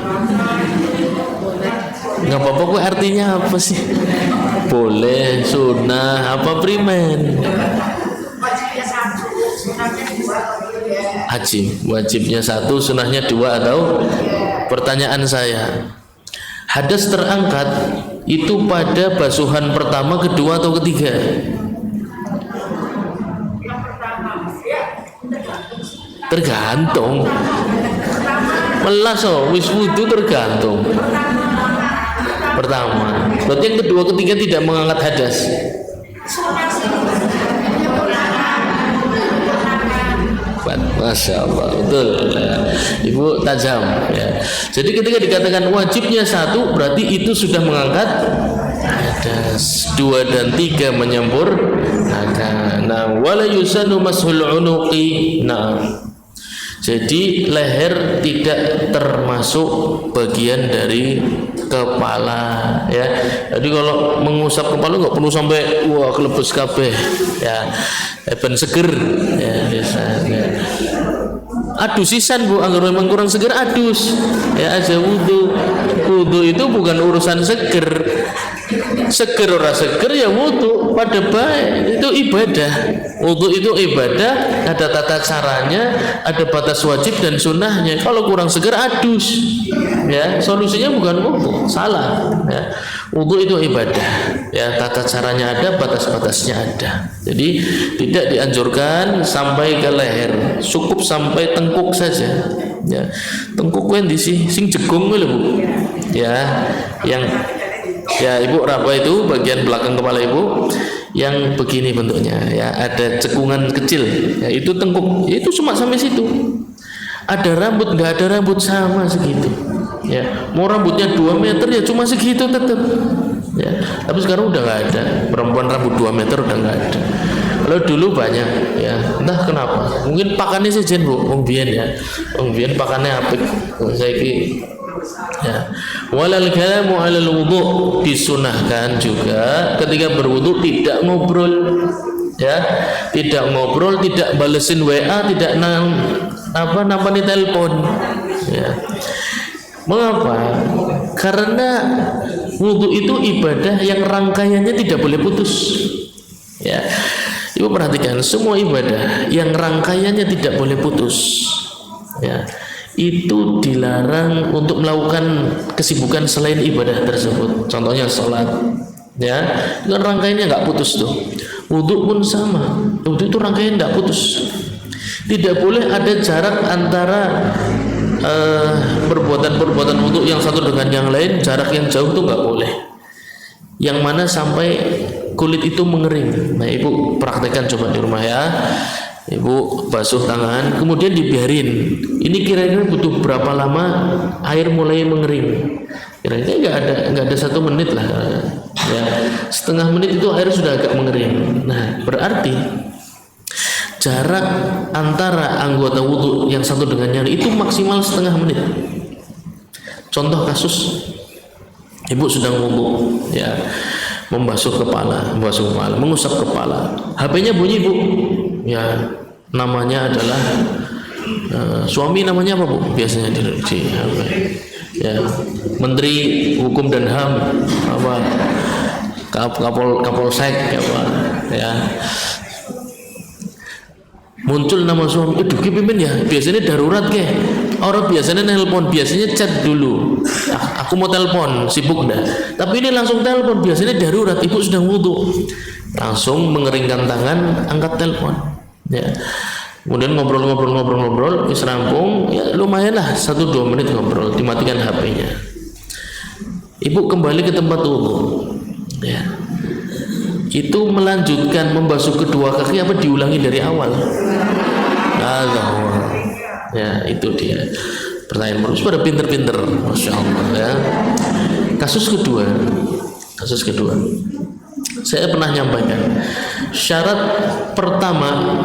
Nggak apa-apa kayak artinya apa sih? Boleh, sunnah, apa primen? Wajibnya 1, sunnahnya 2 atau? Pertanyaan saya, hadas terangkat itu pada basuhan pertama, kedua atau ketiga? Tergantung. Melas wis wudu tergantung. Pertama. Berarti yang kedua, ketiga tidak mengangkat hadas. Masya Allah, betul, Ibu tajam, ya. Jadi ketika dikatakan wajibnya 1, berarti itu sudah mengangkat hadas. 2 dan 3 menyempurnakan. Wala yusanu mashul unuqi. Jadi leher tidak termasuk bagian dari kepala ya. Jadi kalau mengusap kepala nggak perlu sampai wah kelebes kabeh ya. Ben seger ya biasa ya. Adus sisan Bu, agar memang kurang seger adus ya aja wudu. Wudu itu bukan urusan seger. Seger ora seger ya wudu pada baik, itu ibadah. Wudu itu ibadah, ada tata caranya, ada batas wajib dan sunnahnya. Kalau kurang seger adus ya, solusinya bukan wudu, salah ya. Wudu itu ibadah ya, tata caranya ada, batas-batasnya ada. Jadi tidak dianjurkan sampai ke leher, cukup sampai tengkuk saja ya. Tengkuk kan di sing jegong lho Bu ya, yang ya Ibu raba itu bagian belakang kepala Ibu yang begini bentuknya ya, ada cekungan kecil ya, itu tengkuk ya, itu cuma sampai situ. Ada rambut nggak ada rambut sama segitu ya, mau rambutnya 2 meter ya cuma segitu tetap ya. Tapi sekarang udah nggak ada perempuan rambut 2 meter, udah nggak ada. Kalau dulu banyak ya, entah kenapa, mungkin pakannya sejen Bu, wong biyen ya, wong biyen pakannya apik. Saiki ya, walal kalamu alal wudu, disunahkan juga ketika berwudu tidak ngobrol ya, tidak ngobrol, tidak balesin WA, tidak nampani telepon ya. Mengapa? Karena wudu itu ibadah yang rangkaiannya tidak boleh putus ya. Ibu perhatikan, semua ibadah yang rangkaiannya tidak boleh putus ya, itu dilarang untuk melakukan kesibukan selain ibadah tersebut. Contohnya sholat ya, dengan rangkaiannya nggak putus tuh. Wudhu pun sama, wudhu itu rangkaian nggak putus. Tidak boleh ada jarak antara perbuatan-perbuatan wudhu yang satu dengan yang lain, jarak yang jauh tuh nggak boleh. Yang mana sampai kulit itu mengering. Nah Ibu praktekkan coba di rumah ya. Ibu basuh tangan, kemudian dibiarin. Ini kira-kira butuh berapa lama air mulai mengering? Kira-kira nggak ada 1 menit lah, ya. Setengah menit itu air sudah agak mengering. Nah berarti jarak antara anggota wudhu yang satu dengan yang itu maksimal setengah menit. Contoh kasus, Ibu sedang wudhu, ya, membasuh kepala, mengusap kepala. HP-nya bunyi Bu. Ya, namanya adalah suami namanya apa Bu? Biasanya di HP. Ya, Menteri Hukum dan HAM apa? Kapolsek apa? Ya. Muncul nama suami, aduh pimpin ya, biasanya darurat ke, orang biasanya nelpon, biasanya chat dulu, aku mau telepon, sibuk dah, tapi ini langsung telepon, biasanya darurat, ibu sedang wudhu, langsung mengeringkan tangan, angkat telepon, ya, kemudian ngobrol, wis rampung, ya lumayan lah 1-2 menit ngobrol, dimatikan HP-nya, ibu kembali ke tempat wudhu, ya. Itu melanjutkan membasuh kedua kaki apa diulangi dari awal? Ya itu dia pertanyaan terus pada pinter-pinter, masya Allah ya. Kasus kedua, saya pernah nyampaikan syarat pertama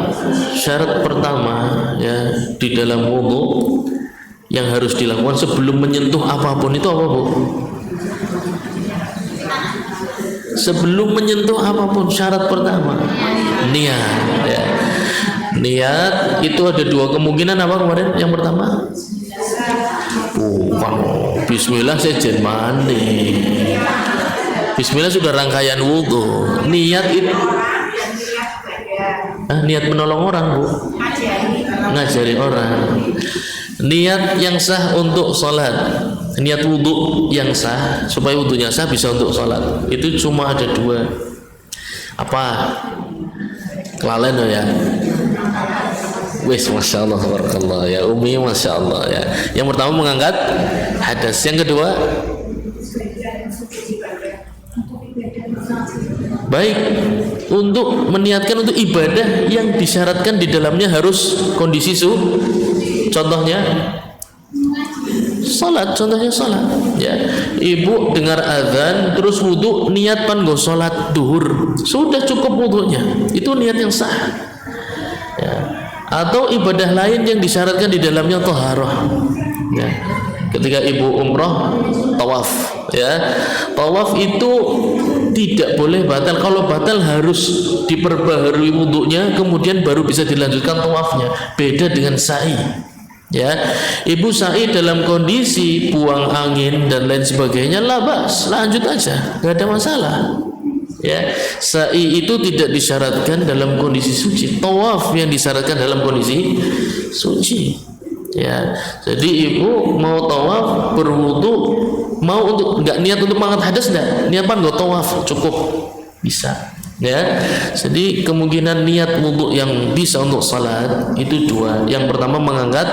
ya di dalam wudu yang harus dilakukan sebelum menyentuh apapun itu apa Bu? Sebelum menyentuh apapun, syarat pertama niat ya. Niat itu ada 2 kemungkinan. Apa kemarin yang pertama? Bukan, bismillah sejen mandi, bismillah sudah rangkaian wudhu. Niat itu niat menolong orang Bu, ngajari orang. Niat yang sah untuk sholat, niat wudhu yang sah supaya wudhunya sah bisa untuk sholat itu cuma ada 2. Apa? Kelalen ya. Wis masya Allah, barakallah ya Umi, masya Allah ya. Yang pertama mengangkat hadas, yang kedua baik untuk meniatkan untuk ibadah yang disyaratkan di dalamnya harus kondisi contohnya salat, ya. Ibu dengar azan terus wudhu niat pan go salat duhur, sudah cukup wudhunya, itu niat yang sah ya. atau ibadah lain yang disyaratkan di dalamnya taharah. Ya. Ketika ibu umroh tawaf, ya, tawaf itu tidak boleh batal. Kalau batal harus diperbaharui wudhunya, kemudian baru bisa dilanjutkan tawafnya. Beda dengan sa'i. Ya, ibu sa'i dalam kondisi buang angin dan lain sebagainya, labas, lanjut aja, nggak ada masalah. Ya, sa'i itu tidak disyaratkan dalam kondisi suci. Tawaf yang disyaratkan dalam kondisi suci. Ya, jadi ibu mau tawaf berwudu, mau untuk nggak niat untuk mengangkat hadas, nggak niat nggak tawaf cukup bisa. Ya, jadi kemungkinan niat wudu yang bisa untuk salat itu dua. Yang pertama mengangkat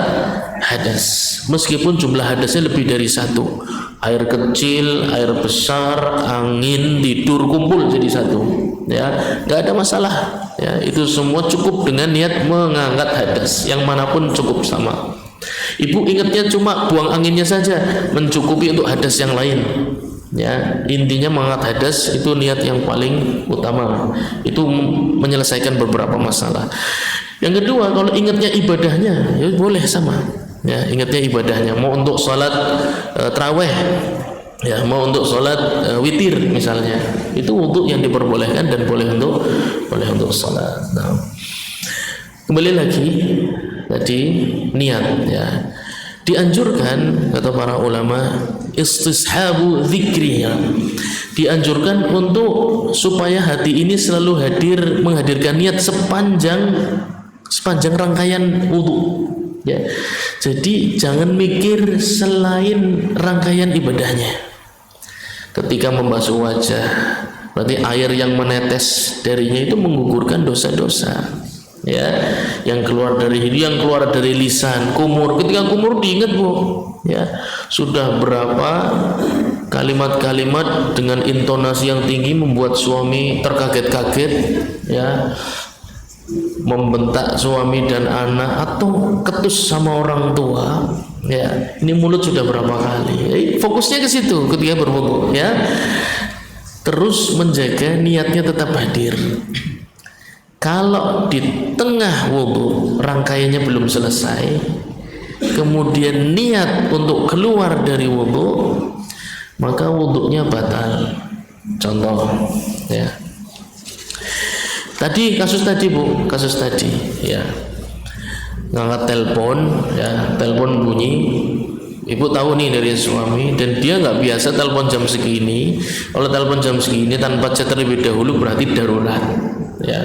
hadas, meskipun jumlah hadasnya lebih dari satu. Air kecil, air besar, angin, tidur kumpul jadi satu. Ya, nggak ada masalah. Ya, itu semua cukup dengan niat mengangkat hadas. Yang manapun cukup sama. Ibu ingatnya cuma buang anginnya saja, mencukupi untuk hadas yang lain. Ya, intinya mengangkat hadas itu niat yang paling utama. Itu menyelesaikan beberapa masalah. Yang kedua, kalau ingatnya ibadahnya, ya boleh sama. Ya, ingatnya ibadahnya. Mau untuk sholat taraweh, ya, mau untuk sholat witir misalnya, itu wudu yang diperbolehkan dan boleh untuk sholat. Nah, kembali lagi tadi niat, ya, dianjurkan kata para ulama istishabu dzikriya, dianjurkan untuk supaya hati ini selalu menghadirkan niat sepanjang rangkaian wudu. Ya, jadi jangan mikir selain rangkaian ibadahnya. Ketika membasuh wajah, berarti air yang menetes darinya itu menggugurkan dosa-dosa. Ya, yang keluar dari hidung, yang keluar dari lisan, kumur. Ketika kumur diingat, Bu, ya, sudah berapa kalimat-kalimat dengan intonasi yang tinggi membuat suami terkaget-kaget, ya, membentak suami dan anak atau ketus sama orang tua. Ya, ini mulut sudah berapa kali. Fokusnya ke situ ketika berwudu, ya. Terus menjaga niatnya tetap hadir. Kalau di tengah wudu rangkaiannya belum selesai, kemudian niat untuk keluar dari wudu, maka wudunya batal. Contoh, ya. Tadi kasus tadi, Bu, ya. Ngangkat telepon, ya, telepon bunyi. Ibu tahu nih dari suami, dan dia nggak biasa telepon jam segini. Kalau telepon jam segini tanpa chat terlebih dahulu berarti darurat. Ya.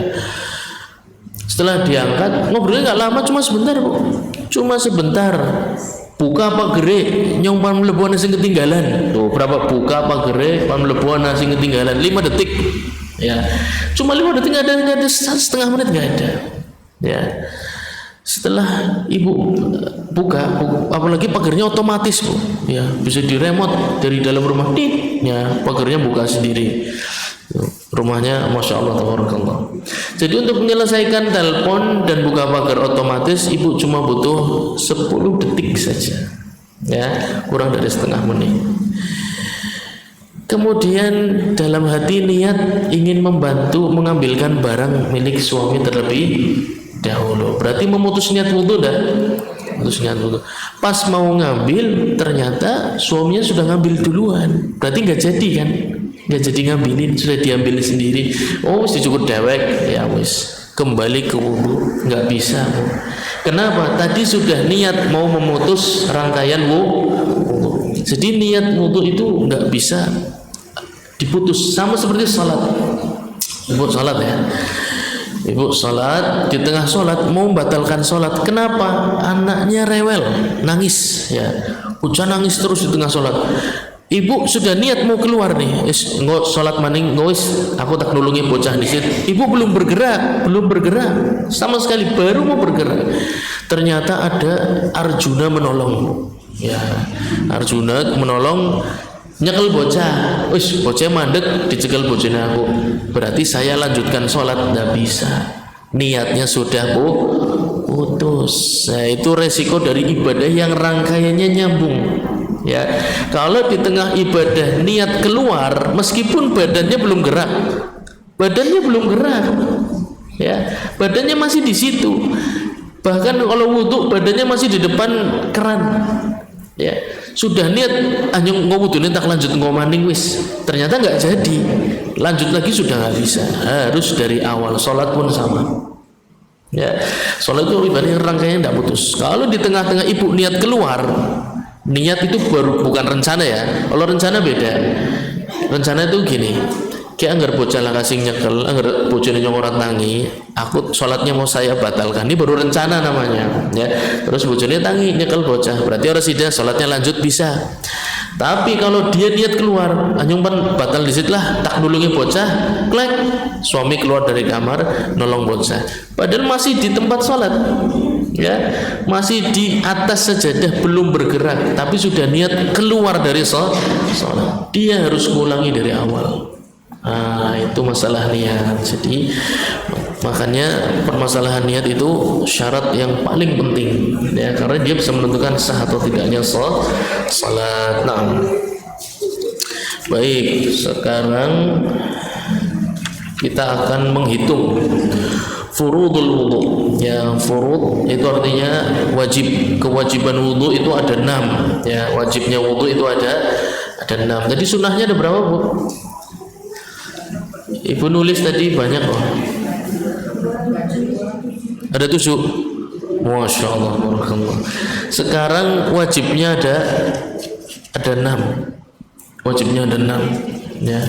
Setelah diangkat, ngobrolnya nggak lama, cuma sebentar, Bu. Cuma sebentar. Buka apa gere, nyong pan mlebuan sing ketinggalan. Tuh, berapa buka apa gere, pan mlebuan sing ketinggalan, 5 detik. Ya. Cuma 5 detik, nggak ada setengah menit, nggak ada. Ya. Setelah ibu buka, apalagi pagarnya otomatis, Bu. Ya, bisa diremote dari dalam rumah. Ya, pagarnya buka sendiri. Rumahnya Masya Allah tabarakallah. Jadi untuk menyelesaikan telepon dan buka pagar otomatis, ibu cuma butuh 10 detik saja, ya, kurang dari setengah menit. Kemudian dalam hati niat ingin membantu mengambilkan barang milik suami terlebih dahulu, berarti memutus niat wudu dah. Pas mau ngambil ternyata suaminya sudah ngambil duluan, berarti nggak jadi kan? Nggak jadi ngambilin, sudah diambil sendiri. Oh, mesti cukup dewek, ya wis, kembali ke wudu, nggak bisa, Bu. Kenapa? Tadi sudah niat mau memutus rangkaian wudu. Jadi niat wudu itu nggak bisa diputus, sama seperti salat. Ibu salat, ya. Ibu salat, di tengah salat mau membatalkan salat. Kenapa? Anaknya rewel, nangis, ya. Ucap nangis terus di tengah salat. Ibu sudah niat mau keluar nih, nggak sholat maning, ngois, aku tak nulungi bocah disit. Ibu belum bergerak, sama sekali, baru mau bergerak. Ternyata ada Arjuna menolong, ya, Arjuna menolong, nyekel bocah, bocah mandek, dicekel bocahnya aku. Berarti saya lanjutkan sholat, nggak bisa. Niatnya sudah putus. Nah, itu resiko dari ibadah yang rangkaiannya nyambung. Ya, kalau di tengah ibadah niat keluar, meskipun badannya belum gerak, ya, badannya masih di situ. Bahkan kalau wudhu badannya masih di depan keran, ya sudah niat hanya ngwudhu tak lanjut ngomaning wis, ternyata nggak jadi, lanjut lagi sudah nggak bisa, harus dari awal. Sholat pun sama, ya sholat itu ibaratnya rangkaian tidak putus. Kalau di tengah-tengah ibu niat keluar, niat itu baru bukan rencana ya. Kalau rencana beda. Rencana itu gini, kayak anggar bocah lah kasih nyekel, anggar bocahnya nyokorat tangi, aku sholatnya mau saya batalkan, ini baru rencana namanya, ya. Terus bocahnya tangi nyekel bocah, berarti orang sidah sholatnya lanjut bisa. Tapi kalau dia niat keluar, anyumpan batal di situ lah, tak nulungi bocah, klek, suami keluar dari kamar nolong bocah, padahal masih di tempat sholat, ya, masih di atas sajadah belum bergerak, tapi sudah niat keluar dari sholat, dia harus ngulangi dari awal. Itu masalah niat. Jadi makanya permasalahan niat itu syarat yang paling penting, ya, karena dia bisa menentukan sah atau tidaknya salat. Nah, baik, sekarang kita akan menghitung furudul wudu. Ya, furud itu artinya wajib. Kewajiban wudu itu ada 6. Ya, wajibnya wudu itu ada 6. Jadi sunnahnya ada berapa, Bu? Ibu nulis tadi banyak loh. Ada 7. Masya Allah, barakallah. Sekarang wajibnya ada 6. Wajibnya ada 6. Ya.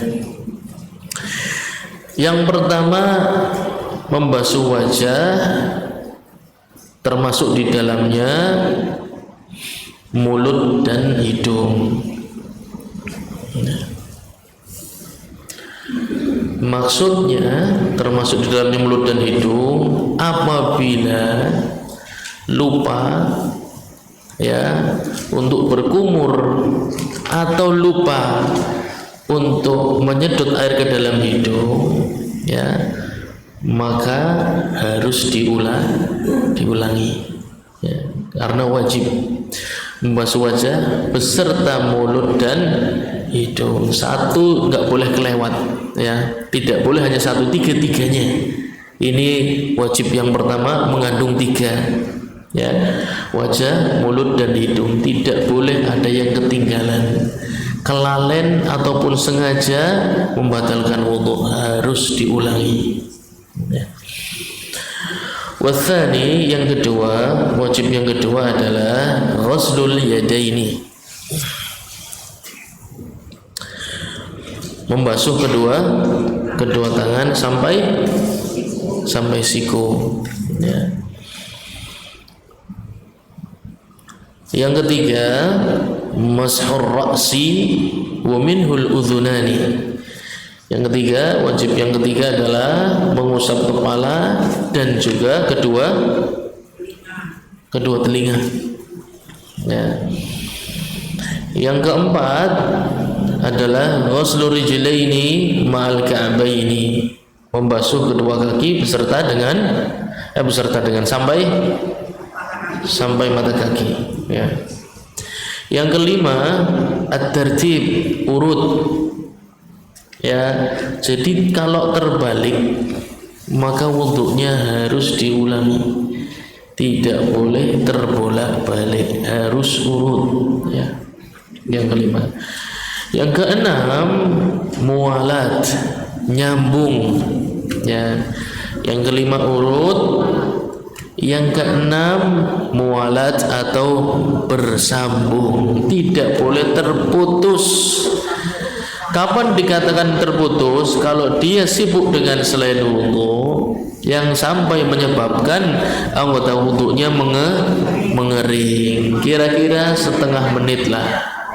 Yang pertama membasuh wajah, termasuk di dalamnya mulut dan hidung. Maksudnya termasuk di dalamnya mulut dan hidung apabila lupa, ya, untuk berkumur atau lupa untuk menyedot air ke dalam hidung, ya, maka harus diulangi, ya, karena wajib membasuh wajah beserta mulut dan hidung. Satu nggak boleh kelewat, ya, tidak boleh hanya satu, tiga-tiganya. Ini wajib yang pertama mengandung 3, ya, wajah, mulut dan hidung, tidak boleh ada yang ketinggalan. Kelalen ataupun sengaja membatalkan wudu, harus diulangi, ya. Wathani, yang kedua, wajib yang kedua adalah ghuslul yadaini, membasuh kedua tangan sampai siku, ya. Yang ketiga mashur ra'si wa minhul udhunani. Yang ketiga, wajib yang ketiga adalah mengusap kepala dan juga kedua telinga, ya. Yang keempat adalah ghuslu rijlaini ma'al ka'baini, membasuh kedua kaki beserta dengan sampai mata kaki, ya. Yang kelima at-tartib, urut, ya. Jadi kalau terbalik maka wudhunya harus diulangi, tidak boleh terbolak-balik, harus urut, ya. Yang kelima. Yang keenam mualat, nyambung, ya. Yang kelima urut, yang keenam mualat atau bersambung, tidak boleh terputus. Kapan dikatakan terputus? Kalau dia sibuk dengan selain wudu yang sampai menyebabkan anggota wudunya mengering, kira-kira setengah menit lah,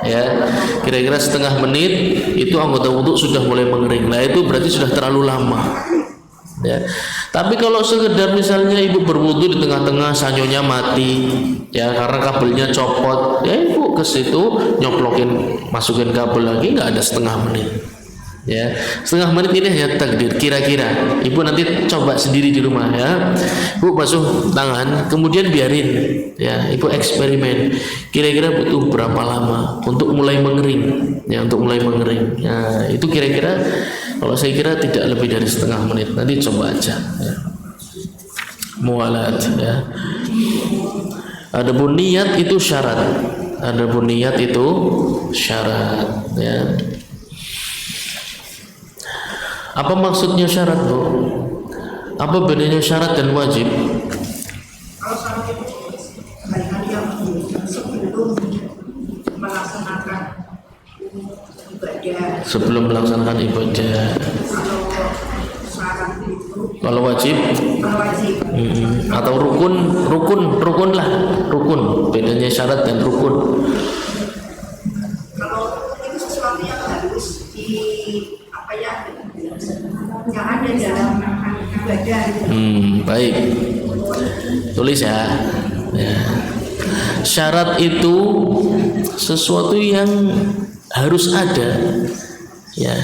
ya, kira-kira setengah menit itu anggota wudu sudah mulai mengering. Nah, itu berarti sudah terlalu lama, ya. Tapi kalau sekedar misalnya ibu berwudu di tengah-tengah sanyonya mati, ya, karena kabelnya copot, ya ibu ke situ nyoplokin, masukin kabel lagi, nggak ada setengah menit, ya. Setengah menit ini hanya takdir, kira-kira ibu nanti coba sendiri di rumah, ya. Ibu basuh tangan kemudian biarin, ya, ibu eksperimen kira-kira butuh berapa lama untuk mulai mengering, ya, nah, itu kira-kira kalau saya kira tidak lebih dari setengah menit, nanti coba aja, ya. Mualat, ya. Adapun niat itu syarat. Adapun niat itu syarat, ya. Apa maksudnya syarat, Bu? Apa bedanya syarat dan wajib? Kalau syarat itu kembali yang sebelum melaksanakan ibadah. Sebelum melaksanakan ibadah. Kalau syarat itu, Kalau wajib, kalau wajib, atau rukun lah, rukun. Bedanya syarat dan rukun. kalau itu sesuatu yang harus di apa ya, yang ada dalam ibadah. Baik. Tulis ya. Ya. Syarat itu sesuatu yang harus ada, ya,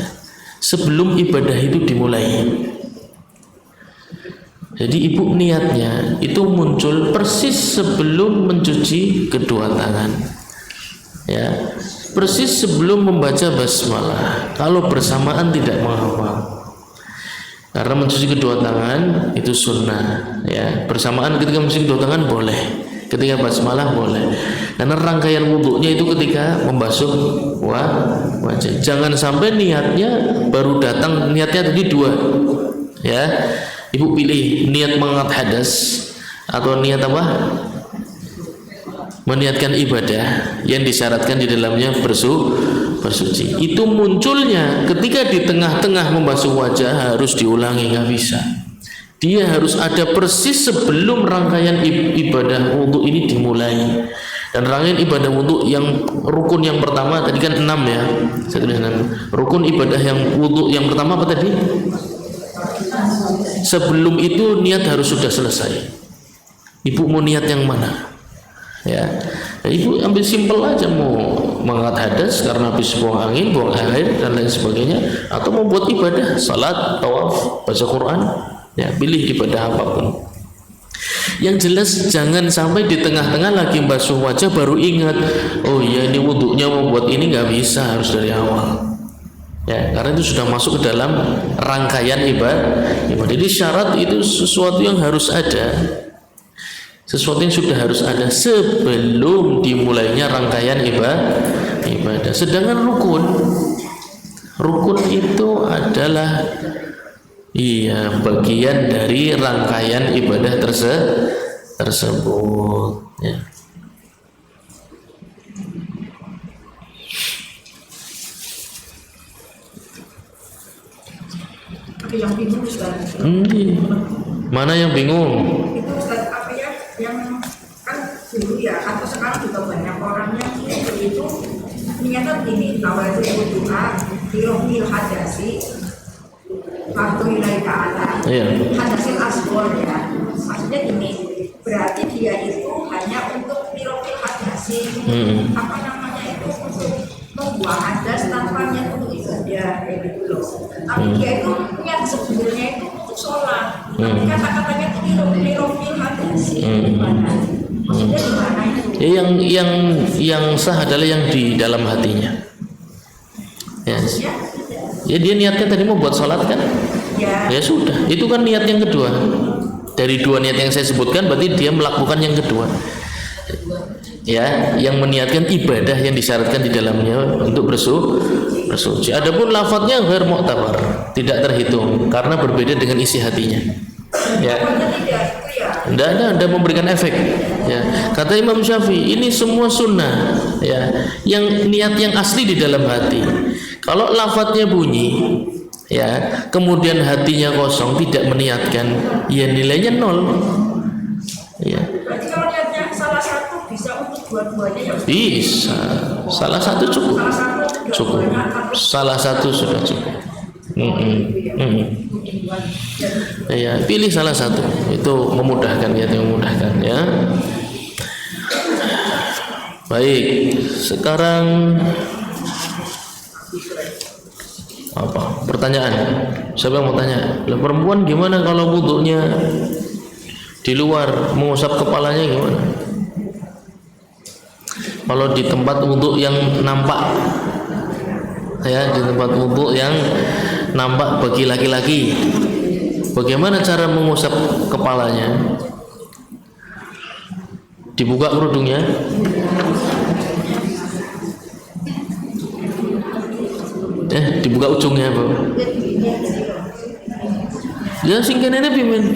sebelum ibadah itu dimulai. Jadi ibu niatnya itu muncul persis sebelum mencuci kedua tangan, ya, persis sebelum membaca basmalah. Kalau bersamaan tidak mengapa, karena mencuci kedua tangan itu sunnah, ya. Bersamaan ketika mencuci kedua tangan boleh, ketika basmalah boleh, karena rangkaian wudhunya itu ketika membasuh wajah. Jangan sampai niatnya baru datang, niatnya tadi dua, ya. Ibu pilih niat mengangkat hadas atau niat apa? Meniatkan ibadah yang disyaratkan di dalamnya bersuci. Itu munculnya ketika di tengah-tengah membasuh wajah harus diulangi, nggak bisa. Dia harus ada persis sebelum rangkaian ibadah wudhu ini dimulai. Dan rangkaian ibadah wudhu yang rukun yang pertama tadi kan 6, ya. Saya tulis 6. Rukun ibadah yang wudhu yang pertama apa tadi? Sebelum itu niat harus sudah selesai. Ibu mau niat yang mana? Ya, ibu ambil simpel aja, mau mengangkat hadas karena habis buang angin, buang air dan lain sebagainya, atau mau buat ibadah, salat, tawaf, baca Quran, ya, pilih ibadah apapun. Yang jelas jangan sampai di tengah-tengah lagi basuh wajah baru ingat, oh iya ini wudhunya mau buat ini, nggak bisa, harus dari awal. Ya, karena itu sudah masuk ke dalam rangkaian ibadah. Jadi syarat itu sesuatu yang harus ada, sesuatu yang sudah harus ada sebelum dimulainya rangkaian ibadah. Sedangkan rukun itu adalah bagian dari rangkaian ibadah tersebut, ya. Yang bingung Ustaz. Mana yang bingung? Itu Ustaz apa ya, yang kan dulu ya atau sekarang juga banyak orang yang itu niatnya begini, awal itu berdoa dirofil hadasi waktu ilai ta'ala, hadasil asgor, ya. Maksudnya gini, berarti dia itu hanya untuk dirofil hadasi, apa namanya itu, untuk membuang hadas tanpa niat untuk ibadah, kayak gitu loh. Tapi dia itu niat sebetulnya itu untuk sholat. Tapi kata-katanya itu dirofil hadasi. Maksudnya gimana itu? Yang sah adalah yang di dalam hatinya. Yes. Ya dia niatnya tadi mau buat sholat kan? Ya sudah, itu kan niat yang kedua. Dari dua niat yang saya sebutkan, berarti dia melakukan yang kedua. Ya, yang meniatkan ibadah yang disyaratkan di dalamnya untuk bersuci. Adapun lafadznya ghair mu'tabar, tidak terhitung karena berbeda dengan isi hatinya. Ya. Tidak memberikan efek. Ya. Kata Imam Syafi'i, ini semua sunnah. Ya. Yang niat yang asli di dalam hati. Kalau lafadznya bunyi, ya, kemudian hatinya kosong, tidak meniatkan, ya nilainya 0. Ya. Berarti kalau niatnya salah satu bisa untuk dua-duanya ya? Bisa. Salah satu cukup. Cukup. Salah satu sudah cukup. Ya, pilih salah satu. Itu memudahkan, niatnya memudahkan, ya. Baik. Sekarang apa? Pertanyaan. Siapa yang mau tanya? Perempuan gimana kalau wudhunya di luar, mengusap kepalanya gimana? Kalau di tempat wudhu yang nampak, ya, di tempat wudhu yang nampak bagi laki-laki, bagaimana cara mengusap kepalanya? Dibuka kerudungnya. Dibuka ujungnya, Bu. Ya sing kene pimen.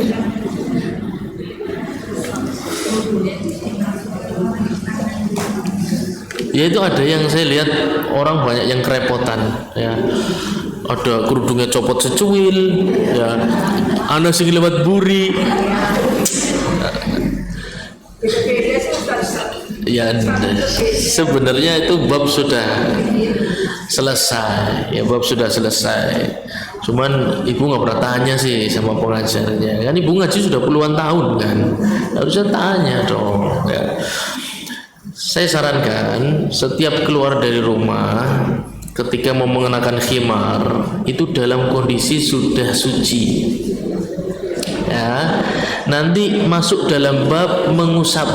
Ya itu ada yang saya lihat orang banyak yang kerepotan ya. Ada kerudungnya copot secuil ya. Ana sing lewat buri. Ya sebenarnya itu bab sudah selesai ya, bab sudah selesai. Cuman ibu nggak pernah tanya sih sama pengajarnya kan, ibu ngaji sudah puluhan tahun kan, harusnya tanya dong ya. Saya sarankan setiap keluar dari rumah ketika mau mengenakan khimar itu dalam kondisi sudah suci ya. Nanti masuk dalam bab mengusap,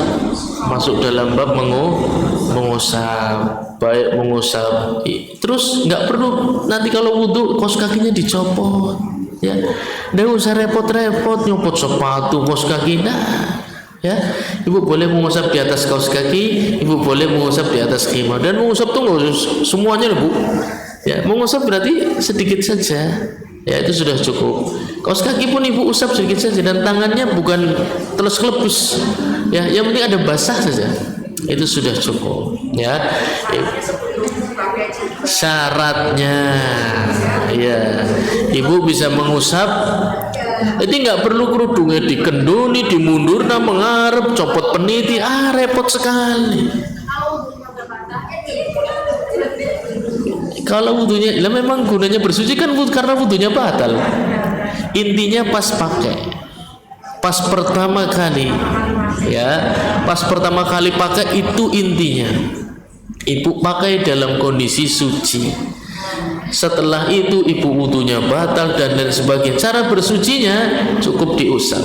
masuk dalam bab mengusap, baik mengusap. Terus nggak perlu nanti kalau wudhu kaos kakinya dicopot ya, nggak usah repot-repot nyopot sepatu kaos kaki. Nah ya, ibu boleh mengusap di atas kaos kaki, ibu boleh mengusap di atas khimar. Dan mengusap tuh nggak semuanya loh, Bu ya. Mengusap berarti sedikit saja ya, itu sudah cukup. Kaos kaki pun ibu usap sedikit saja, dan tangannya bukan teles kelepus ya, yang penting ada basah saja, itu sudah cukup ya. Syaratnya ya ibu bisa mengusap. Jadi nggak perlu kerudungnya dikenduni, dimundur, mengarep, copot peniti, repot sekali. Kalau wudhunya, lah memang gunanya bersuci kan karena wudhunya batal. Intinya pas pakai, pas pertama kali, ya, pas pertama kali pakai itu intinya. Ibu pakai dalam kondisi suci. Setelah itu ibu wudhunya batal dan lain sebagainya. Cara bersucinya cukup diusap.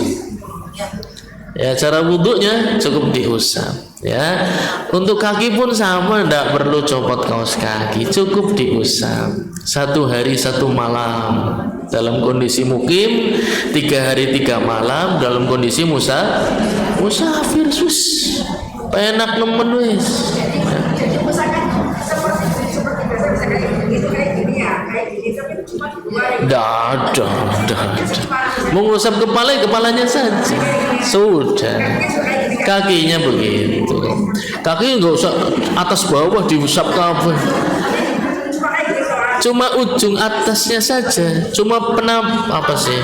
Ya, cara wudhunya cukup diusap. Ya, untuk kaki pun sama, tidak perlu copot kaos kaki, cukup diusap. 1 hari 1 malam dalam kondisi mukim, 3 hari 3 malam dalam kondisi musafir. Sus, enak nemen wis. Jadi misalkan seperti biasa gitu kayak gini ya, kayak gini tapi cuma 2 hari. Ada. Mengusap kepalanya saja. Sudah. Kakinya begitu. Kaki nggak usah atas bawah diusap kabeh. Cuma ujung atasnya saja. Cuma apa sih?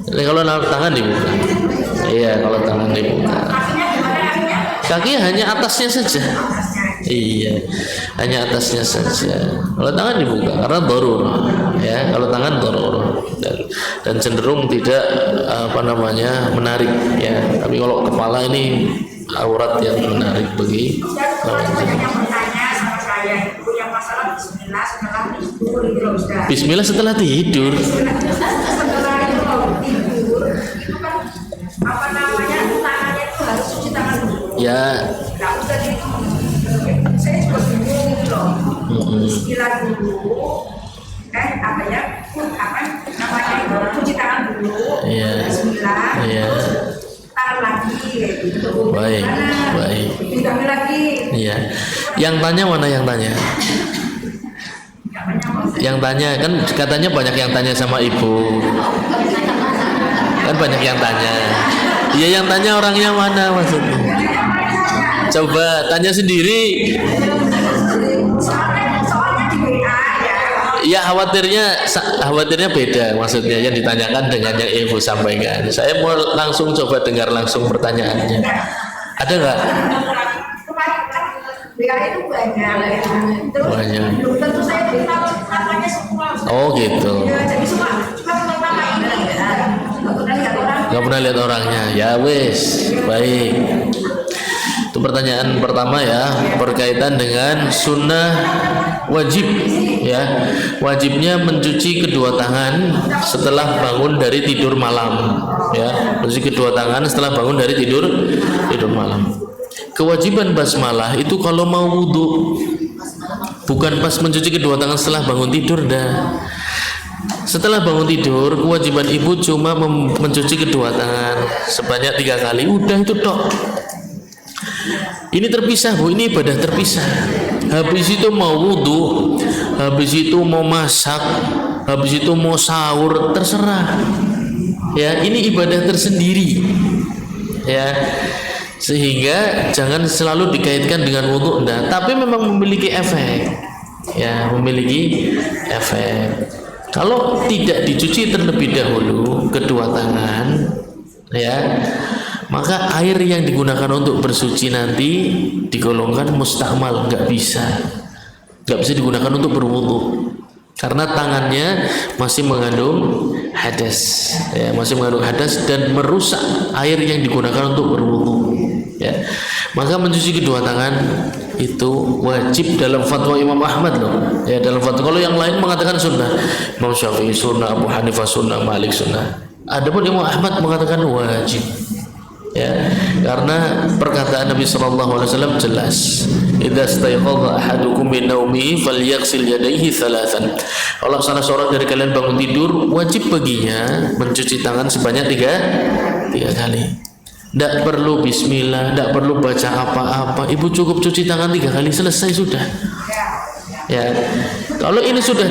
Kalau tangan dibuka. Iya, kalau tangan dibuka. Kaki hanya atasnya saja. Iya, hanya atasnya saja. Kalau tangan dibuka karena darur, ya. Kalau tangan darur dan cenderung tidak menarik, ya. Tapi kalau kepala ini aurat yang menarik bagi lawan jenis. Bismillah setelah tidur. Setelah tidur itu kan tangannya itu harus cuci tangan dulu. Ya. Nggak usah gitu. Saya juga bingung gitu loh. Bismillah dulu. Cuci tangan dulu. Iya. Bismillah. Iya. Tangan lagi gitu. Baik. Diganti lagi. Iya. Yang tanya mana yang tanya? Yang tanya kan katanya banyak yang tanya sama ibu. Kan banyak yang tanya. Iya, yang tanya orangnya mana maksudnya? Coba tanya sendiri. Soalnya di WA ya. Ya khawatirnya beda maksudnya yang ditanyakan dengan yang ibu sampaikan. Saya mau langsung coba dengar langsung pertanyaannya. Ada nggak? WA itu banyak. Terus Banyak. belum tentu saya beritahu namanya semua. Oh gitu. Ya, jadi cuma nama ini nggak pernah lihat orangnya. Ya wis, baik. Itu pertanyaan pertama ya, berkaitan dengan sunnah wajib ya. Wajibnya mencuci kedua tangan setelah bangun dari tidur malam ya. Mencuci kedua tangan setelah bangun dari tidur malam. Kewajiban basmalah itu kalau mau wudhu, bukan pas mencuci kedua tangan setelah bangun tidur dah. Setelah bangun tidur, kewajiban ibu cuma mencuci kedua tangan sebanyak 3 kali. Udah itu tok. Ini terpisah Bu, ini ibadah terpisah. Habis itu mau wudhu, habis itu mau masak, habis itu mau sahur, terserah. Ya, ini ibadah tersendiri. Ya, sehingga jangan selalu dikaitkan dengan wudhu, enggak. Tapi memang memiliki efek. Ya, memiliki efek. Kalau tidak dicuci terlebih dahulu kedua tangan, ya, maka air yang digunakan untuk bersuci nanti digolongkan mustakmal, nggak bisa digunakan untuk berwudu karena tangannya masih mengandung hadas, ya, masih mengandung hadas dan merusak air yang digunakan untuk berwudu, ya. Maka mencuci kedua tangan itu wajib dalam fatwa Imam Ahmad loh, ya, dalam fatwa. Kalau yang lain mengatakan sunnah, Imam Syafi'i sunnah, Abu Hanifah sunnah, Malik sunnah. Adapun Imam Ahmad mengatakan wajib, ya, karena perkataan Nabi sallallahu alaihi wasallam jelas, idza stayqadha ahadukum min naumihi falyaghsil yadayhi thalathan. Kalau salah seorang dari kalian bangun tidur, wajib baginya mencuci tangan sebanyak tiga kali. Tidak perlu bismillah, tidak perlu baca apa-apa. Ibu cukup cuci tangan 3 kali, selesai sudah. Ya, kalau ini sudah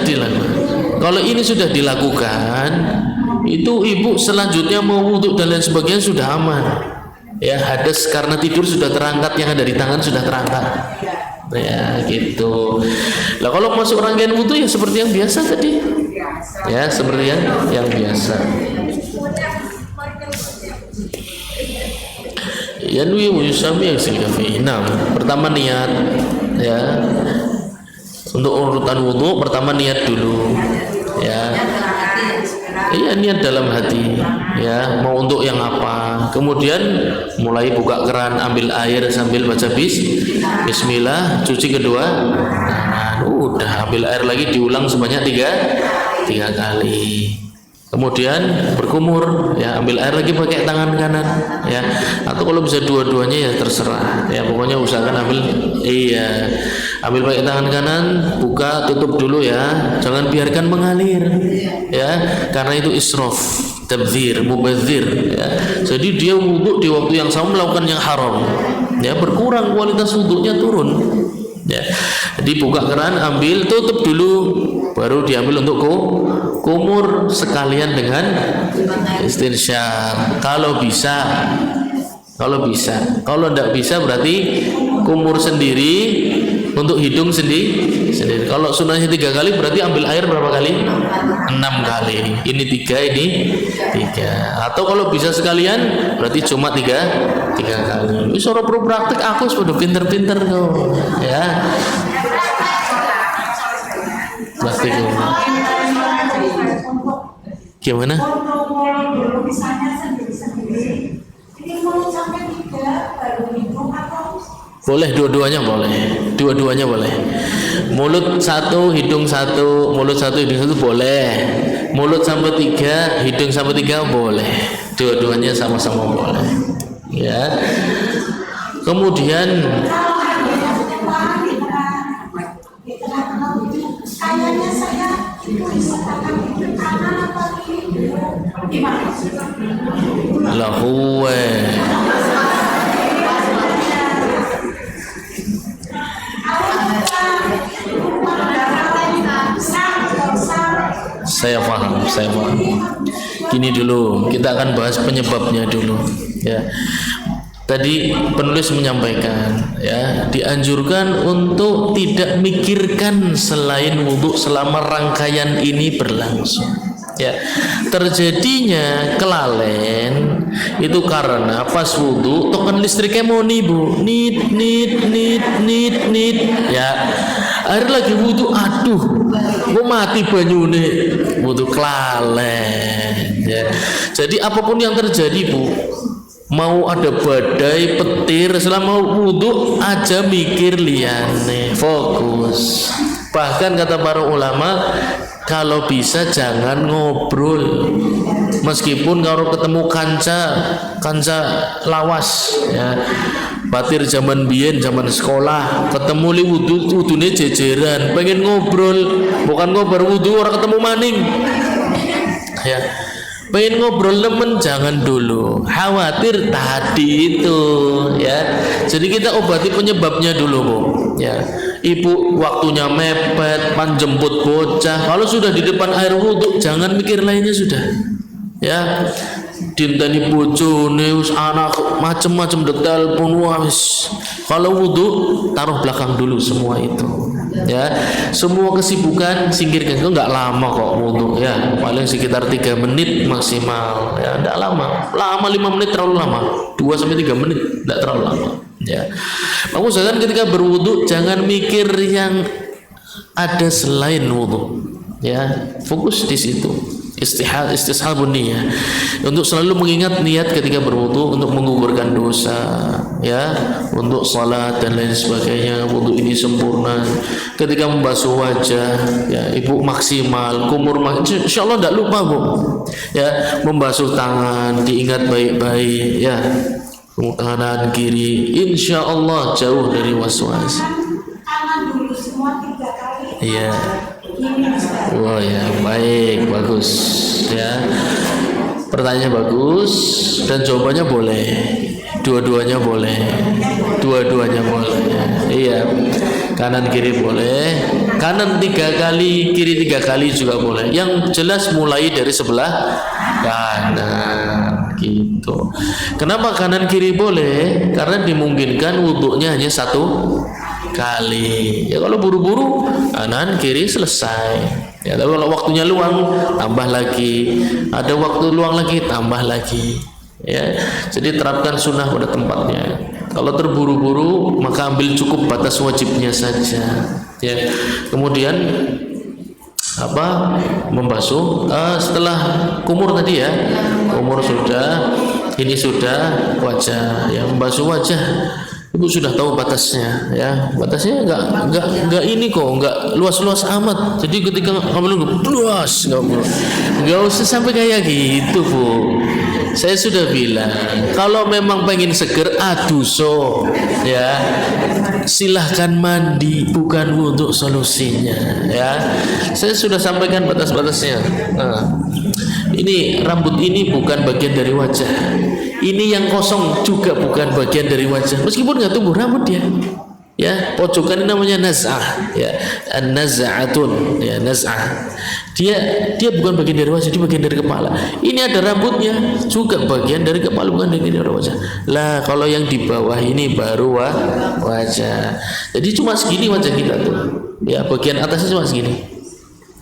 dilakukan, itu ibu selanjutnya mau wudhu dan lain sebagainya sudah aman. Ya, hadas karena tidur sudah terangkat, yang ada di tangan sudah terangkat. Ya, gitu. Lah kalau masuk rangkaian wudhu ya seperti yang biasa tadi. Ya, seperti yang biasa. Yanwi yusami yang silkafi. Nah, pertama niat, ya. Untuk urutan wudhu pertama niat dulu, ya. Iya, niat dalam hati, ya, mau untuk yang apa. Kemudian mulai buka keran, ambil air sambil baca bismillah, cuci kedua tangan. Udah, ambil air lagi diulang sebanyak tiga kali. Kemudian berkumur, ya, ambil air lagi pakai tangan kanan, ya, atau kalau bisa dua-duanya ya terserah, ya, pokoknya usahakan ambil pakai tangan kanan, buka, tutup dulu, ya, jangan biarkan mengalir, ya, karena itu israf, tabdzir, mubadzir, ya. Jadi dia wudhu di waktu yang sama melakukan yang haram, ya, berkurang kualitas wudhunya, turun, ya. Jadi buka keran, ambil, tutup dulu, baru diambil untuk kumur sekalian dengan istinsyaq. Kalau bisa. Kalau tidak bisa berarti kumur sendiri, untuk hidung sendiri. Kalau sunnahnya 3 kali berarti ambil air berapa kali? 6 kali. Ini 3, ini 3. Atau kalau bisa sekalian berarti cuma 3 kali. Ini suara pro praktek aku sudah pinter-pinter tuh, ya. Praktik gimana? Boleh dua-duanya boleh. Mulut 1, hidung 1, mulut 1, hidung 1 boleh. Mulut sampai 3, hidung sampai 3 boleh. Dua-duanya sama-sama boleh. Ya. Kemudian kayaknya saya itu disatakan itu kanan apa kiri, gimana? Lahuwe. Saya paham. Gini dulu, kita akan bahas penyebabnya dulu, ya. Tadi penulis menyampaikan, ya, dianjurkan untuk tidak mikirkan selain wudhu selama rangkaian ini berlangsung. Ya, terjadinya kelalen itu karena pas wudhu token listriknya mau nibu, nit, ya, air lagi wudhu, aduh, gua mati banyune, wudhu kelalen. Ya, jadi apapun yang terjadi Bu, mau ada badai, petir, selama wudhu aja mikir liyane, fokus. Bahkan kata para ulama, kalau bisa jangan ngobrol, meskipun kalau ketemu kanca lawas, ya, batir zaman biyen, zaman sekolah, ketemu li wudune jejeran, pengen ngobrol, bukan ngobrol wudhu orang ketemu maning, ya. Pengen ngobrol temen jangan dulu, khawatir tadi itu ya. Jadi kita obati penyebabnya dulu Bu ya. Ibu waktunya mepet, panjemput bocah, kalau sudah di depan air wudhu jangan mikir lainnya sudah ya. Dinteni bojone wis anak macem-macem detail pun wis. Kalau wudhu taruh belakang dulu semua itu ya. Semua kesibukan singkirkan, itu nggak lama kok wudhu ya, paling sekitar 3 menit maksimal ya, nggak lama. 5 menit terlalu lama, 2-3 menit nggak terlalu lama ya. Kamu jangan ketika berwudhu jangan mikir yang ada selain wudhu ya, fokus di situ. Istishabun niyah, untuk selalu mengingat niat ketika berwudu untuk menggugurkan dosa ya, untuk salat dan lain sebagainya. Wudu ini sempurna. Ketika membasuh wajah ya, ibu maksimal kumur insyaallah tidak lupa Bu ya. Membasuh tangan diingat baik-baik ya, kanan kiri insyaallah jauh dari waswas. Tangan dulu semua 3 kali. Iya. Wah ya, baik, bagus ya. Pertanyaannya bagus dan jawabannya boleh. Dua-duanya boleh. Dua-duanya boleh. Iya. Kanan kiri boleh. Kanan 3 kali, kiri 3 kali juga boleh. Yang jelas mulai dari sebelah kanan gitu. Kenapa kanan kiri boleh? Karena dimungkinkan wudhunya hanya 1 kali ya. Kalau buru-buru kanan kiri selesai ya. Tapi kalau waktunya luang tambah lagi, ada waktu luang lagi tambah lagi ya. Jadi terapkan sunnah pada tempatnya. Kalau terburu-buru maka ambil cukup batas wajibnya saja ya. Kemudian membasuh setelah kumur tadi ya, kumur sudah, ini sudah wajah ya. Membasuh wajah Ibu sudah tahu batasnya ya. Batasnya enggak ini kok, enggak luas-luas amat. Jadi ketika kamu luas enggak usah sampai kayak gitu Bu. Saya sudah bilang kalau memang pengen seger aduso ya, silahkan mandi, bukan untuk solusinya ya. Saya sudah sampaikan batas-batasnya. Ini rambut ini bukan bagian dari wajah. Ini yang kosong juga bukan bagian dari wajah. Meskipun nggak tumbuh rambut dia. Ya, pojokan ini namanya naz'ah ya. An-naz'atun ya, naz'ah. Dia bukan bagian dari wajah, dia bagian dari kepala. Ini ada rambutnya juga bagian dari kepala, bukan bagian dari wajah. Lah, kalau yang di bawah ini baru wajah. Jadi cuma segini wajah kita tuh. Ya, bagian atasnya cuma segini.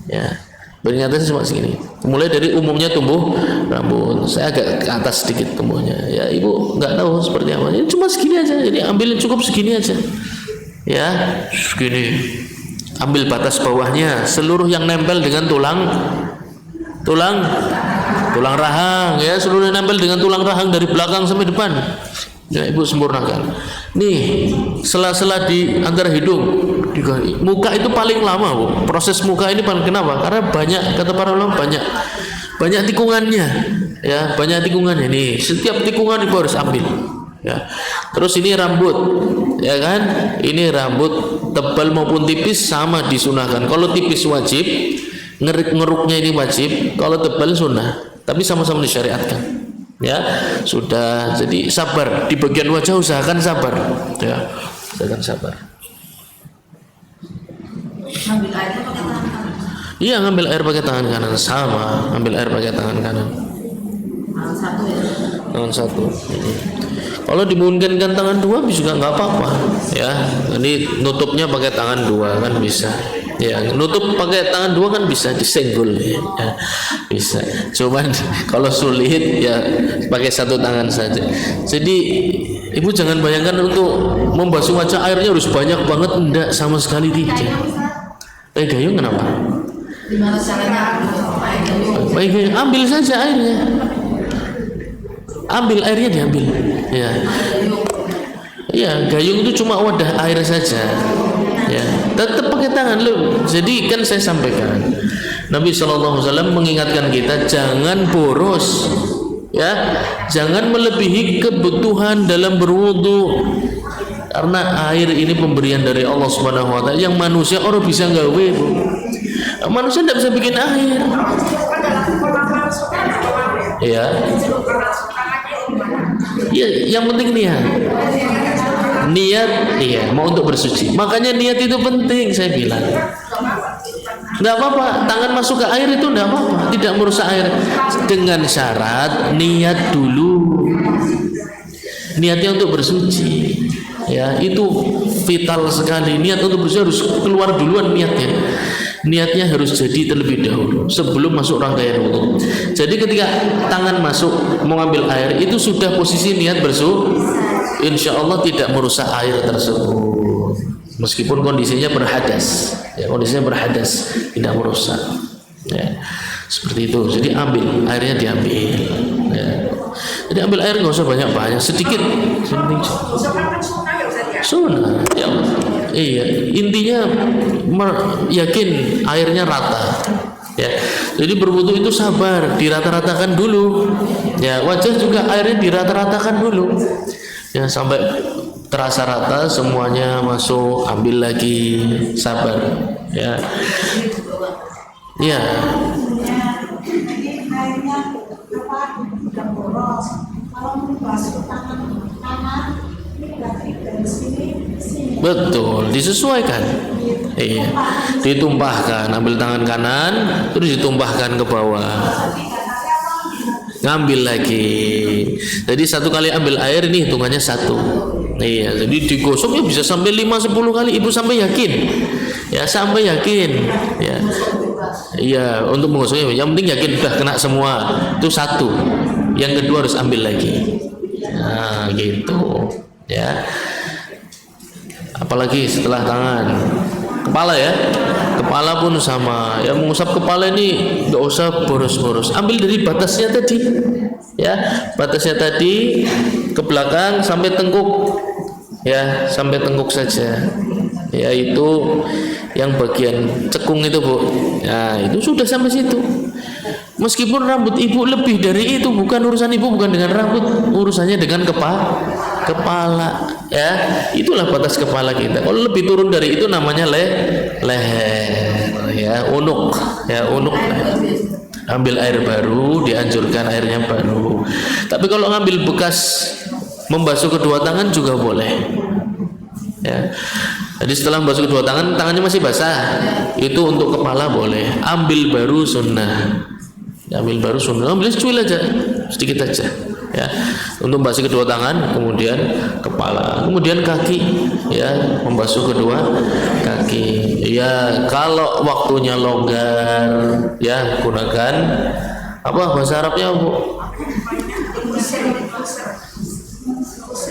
Ya. Bagian atasnya cuma segini. Mulai dari umumnya tumbuh rambut, saya agak ke atas sedikit tumbuhnya. Ya ibu nggak tahu seperti apa. Ini cuma segini aja. Jadi ambil cukup segini aja. Ya segini. Ambil batas bawahnya, seluruh yang nempel dengan tulang rahang ya, seluruh yang nempel dengan tulang rahang dari belakang sampai depan. Ya ibu sempurnakan. Nih sela-sela di antara hidung, muka itu paling lama Bu. Proses muka ini paling, kenapa? Karena banyak, kata para ulama, banyak tikungannya ya, banyak tikungannya. Nih setiap tikungan ibu harus ambil ya. Terus ini rambut ya kan, ini rambut tebal maupun tipis sama disunahkan. Kalau tipis wajib, ngeruknya ini wajib, kalau tebal sunnah, tapi sama-sama disyariatkan. Ya sudah, jadi sabar di bagian wajah, usahakan sabar ya, usahakan sabar. Ngambil airnya pakai tangan kanan. Iya, ngambil air pakai tangan kanan, sama ambil air pakai tangan kanan. Satu ya. Tangan satu. Kalau dimungkinkan tangan dua juga nggak apa-apa ya. Ini nutupnya pakai tangan dua kan bisa. Ya, nutup pakai tangan dua kan bisa disenggol ya, bisa. Cuman kalau sulit ya pakai satu tangan saja. Jadi ibu jangan bayangkan untuk membasuh wajah airnya harus banyak banget, enggak, sama sekali tidak. Gayung kenapa? Gimana caranya? Gayung ambil saja airnya. Ambil airnya, diambil. Ya. Iya, gayung itu cuma wadah air saja. Ya, tetap pakai tangan loh. Jadi kan saya sampaikan, Nabi SAW mengingatkan kita jangan boros, ya, jangan melebihi kebutuhan dalam berwudu, karena air ini pemberian dari Allah Subhanahu Wa Taala yang manusia orang bisa gawe, manusia tidak bisa bikin air. Ya. Ya, yang penting niat. Niat, iya, mau untuk bersuci. Makanya niat itu penting, saya bilang. Nggak apa-apa, tangan masuk ke air itu nggak apa-apa, tidak merusak air. Dengan syarat niat dulu. Niatnya untuk bersuci. Ya, itu vital sekali. Niat untuk bersuci harus keluar duluan niatnya. Niatnya harus jadi terlebih dahulu sebelum masuk rangkaian wudu. Jadi ketika tangan masuk mau ambil air itu sudah posisi niat bersuci, insya Allah tidak merusak air tersebut meskipun kondisinya berhadas, ya, kondisinya berhadas tidak merusak, ya, seperti itu. Jadi ambil airnya, diambil, ya. Jadi ambil air nggak usah banyak-banyak, sedikit, sunnah, ya. Iya, intinya yakin airnya rata, ya. Jadi berwudu itu sabar, dirata-ratakan dulu, ya. Wajah juga airnya dirata-ratakan dulu, ya, sampai terasa rata semuanya masuk, ambil lagi, sabar, ya. Ya. Betul, disesuaikan. Iya. Ditumpahkan, ambil tangan kanan terus ditumpahkan ke bawah. Ngambil lagi. Jadi satu kali ambil air ini hitungannya satu. Iya, jadi digosok ya bisa sampai 5-10 kali, ibu sampai yakin. Ya, sampai yakin. Ya. Iya, untuk menggosoknya yang penting yakin sudah kena semua. Itu satu. Yang kedua harus ambil lagi. Nah, gitu. Ya. Apalagi setelah tangan, kepala, ya, kepala pun sama, ya. Mengusap kepala ini nggak usah boros-boros, ambil dari batasnya tadi, ya, batasnya tadi ke belakang sampai tengkuk, ya, sampai tengkuk saja, ya, itu yang bagian cekung itu, Bu, ya, itu sudah sampai situ. Meskipun rambut ibu lebih dari itu, bukan urusan ibu, bukan dengan rambut, urusannya dengan kepala, ya, itulah batas kepala kita. Kalau lebih turun dari itu namanya leher, ya, unuk, ya, unuk. Ambil air baru, dianjurkan airnya baru. Tapi kalau ngambil bekas membasuh kedua tangan juga boleh, ya. Jadi setelah membasuh kedua tangan, tangannya masih basah, itu untuk kepala boleh. Ambil baru sunnah. Ambil baru sunnah, ambil secuil aja, sedikit aja, ya, untuk membasuh kedua tangan, kemudian kepala, kemudian kaki, ya, membasuh kedua kaki, ya. Kalau waktunya longgar, ya, gunakan apa bahasa Arabnya, Bu?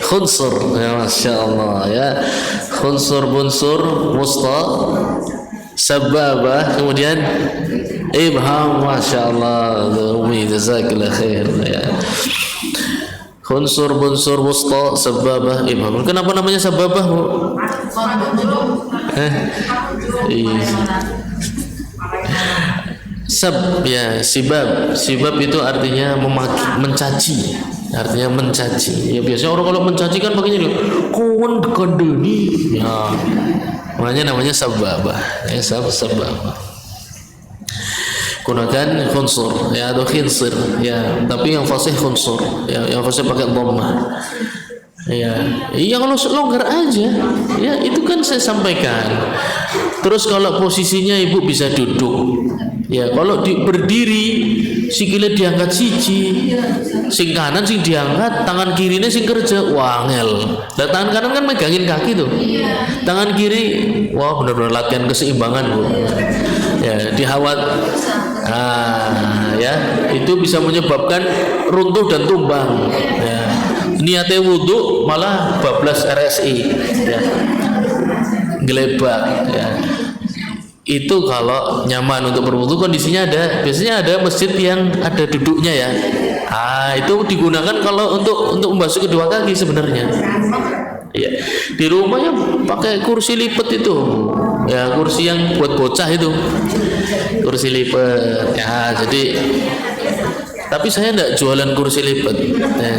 Khunsur, ya, masya Allah, ya, khunsur, bunsur, musta, sababah, kemudian ibham, masya Allah, umi jazakallah khair, ya. Khunsur, bunsur, wusta, sababah, ibham. Kenapa namanya sababah, Bu? Sab, ya, sibab. Sibab itu artinya memaki, mencaci. Artinya mencaci. Ya, biasanya orang kalau mencaci kan begini, kawan dekadeni. Ya. Makanya namanya sababah. Ya, sababah. Gunakan khunsur, ya, atau khinsir, ya, tapi yang fasih khunsur, ya, yang fasih pakai dhammah, ya. Iya, kalau longgar aja, ya, itu kan saya sampaikan. Terus kalau posisinya ibu bisa duduk, ya, kalau berdiri sikile diangkat siji, sing kanan sing diangkat, tangan kirinya sing kerja, wangel. Nah, tangan kanan kan megangin kaki tuh, tangan kiri, wah, benar-benar latihan keseimbangan, Bu, ya, dihawat. Nah, ya, itu bisa menyebabkan runtuh dan tumbang, ya. Niatnya wudhu malah bablas RSI, ya, gelebak, ya. Itu kalau nyaman untuk berwudhu, kondisinya ada, biasanya ada masjid yang ada duduknya, ya. Itu digunakan kalau untuk membasuh kedua kaki sebenarnya. Ya, di rumahnya pakai kursi lipat itu, ya, kursi yang buat bocah itu, kursi lipat, ya. Jadi Tapi saya tidak jualan kursi lipat.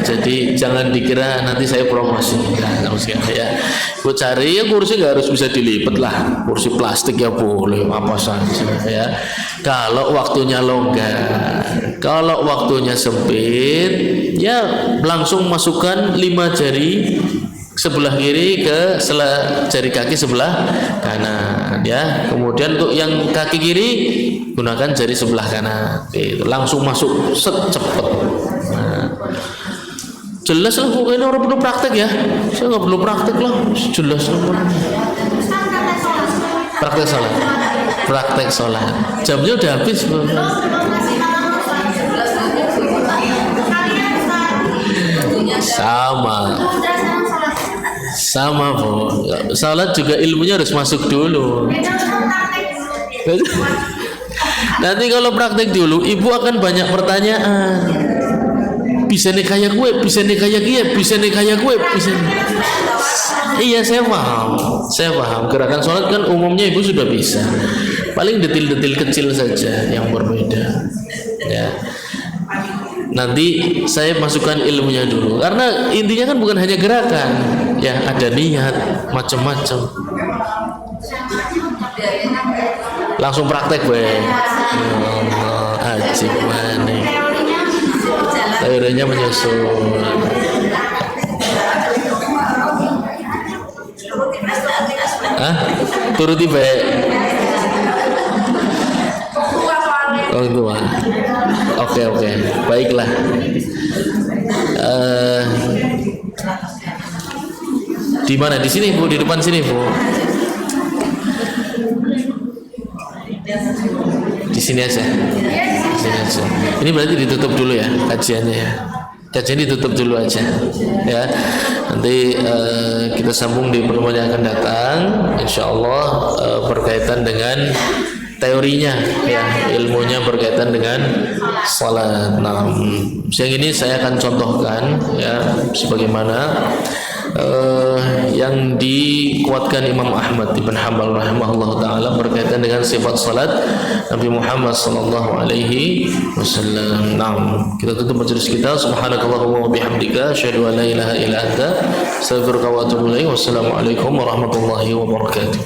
Jadi jangan dikira nanti saya promosi. Nah, ya. Gue cari ya kursi nggak harus bisa dilipat lah. Kursi plastik ya boleh apa saja ya. Kalau waktunya longgar, kalau waktunya sempit, ya langsung masukkan 5 jari sebelah kiri ke jari kaki sebelah kanan ya. Kemudian untuk yang kaki kiri gunakan jari sebelah kanan. Itu langsung masuk cepet. Nah, jelas lah pokoknya orang perlu praktek ya. Saya nggak perlu praktek lah, jelas lah. Praktek sholat. Praktek sholat. Jamnya udah habis. Sama Bu. Salat juga ilmunya harus masuk dulu. Nanti kalau praktek dulu, ibu akan banyak pertanyaan. Bisa nih kayak gue, bisa nih kayak gue, bisa nih kayak gue, bisa. Iya, saya paham. Gerakan sholat kan umumnya ibu sudah bisa. Paling detil-detil kecil saja yang berbeda. Ya. Nanti saya masukkan ilmunya dulu, karena intinya kan bukan hanya gerakan, ya ada niat macam-macam. Langsung praktek gue. Ajib mana? Teorinya menyusul. Turuti baik. Orang tua. Oke, baiklah. Di mana? Di sini Bu, di depan sini Bu. Di sini aja. Di sini aja. Ini berarti ditutup dulu ya kajiannya ya. Kajian ditutup dulu aja ya. Nanti kita sambung di pertemuan yang akan datang. Insyaallah berkaitan dengan teorinya ya, ilmunya berkaitan dengan salat. Nah, siang ini saya akan contohkan ya sebagaimana yang dikuatkan Imam Ahmad Ibn Hanbal rahimahullah taala berkaitan dengan sifat salat Nabi Muhammad sallallahu alaihi wasallam. Nah, kita tutup majelis kita. Subhanakallahumma wa bihamdika asyhadu an la ilaha illa anta astaghfiruka wa atubu ilaik. Wassalamualaikum warahmatullahi wabarakatuh.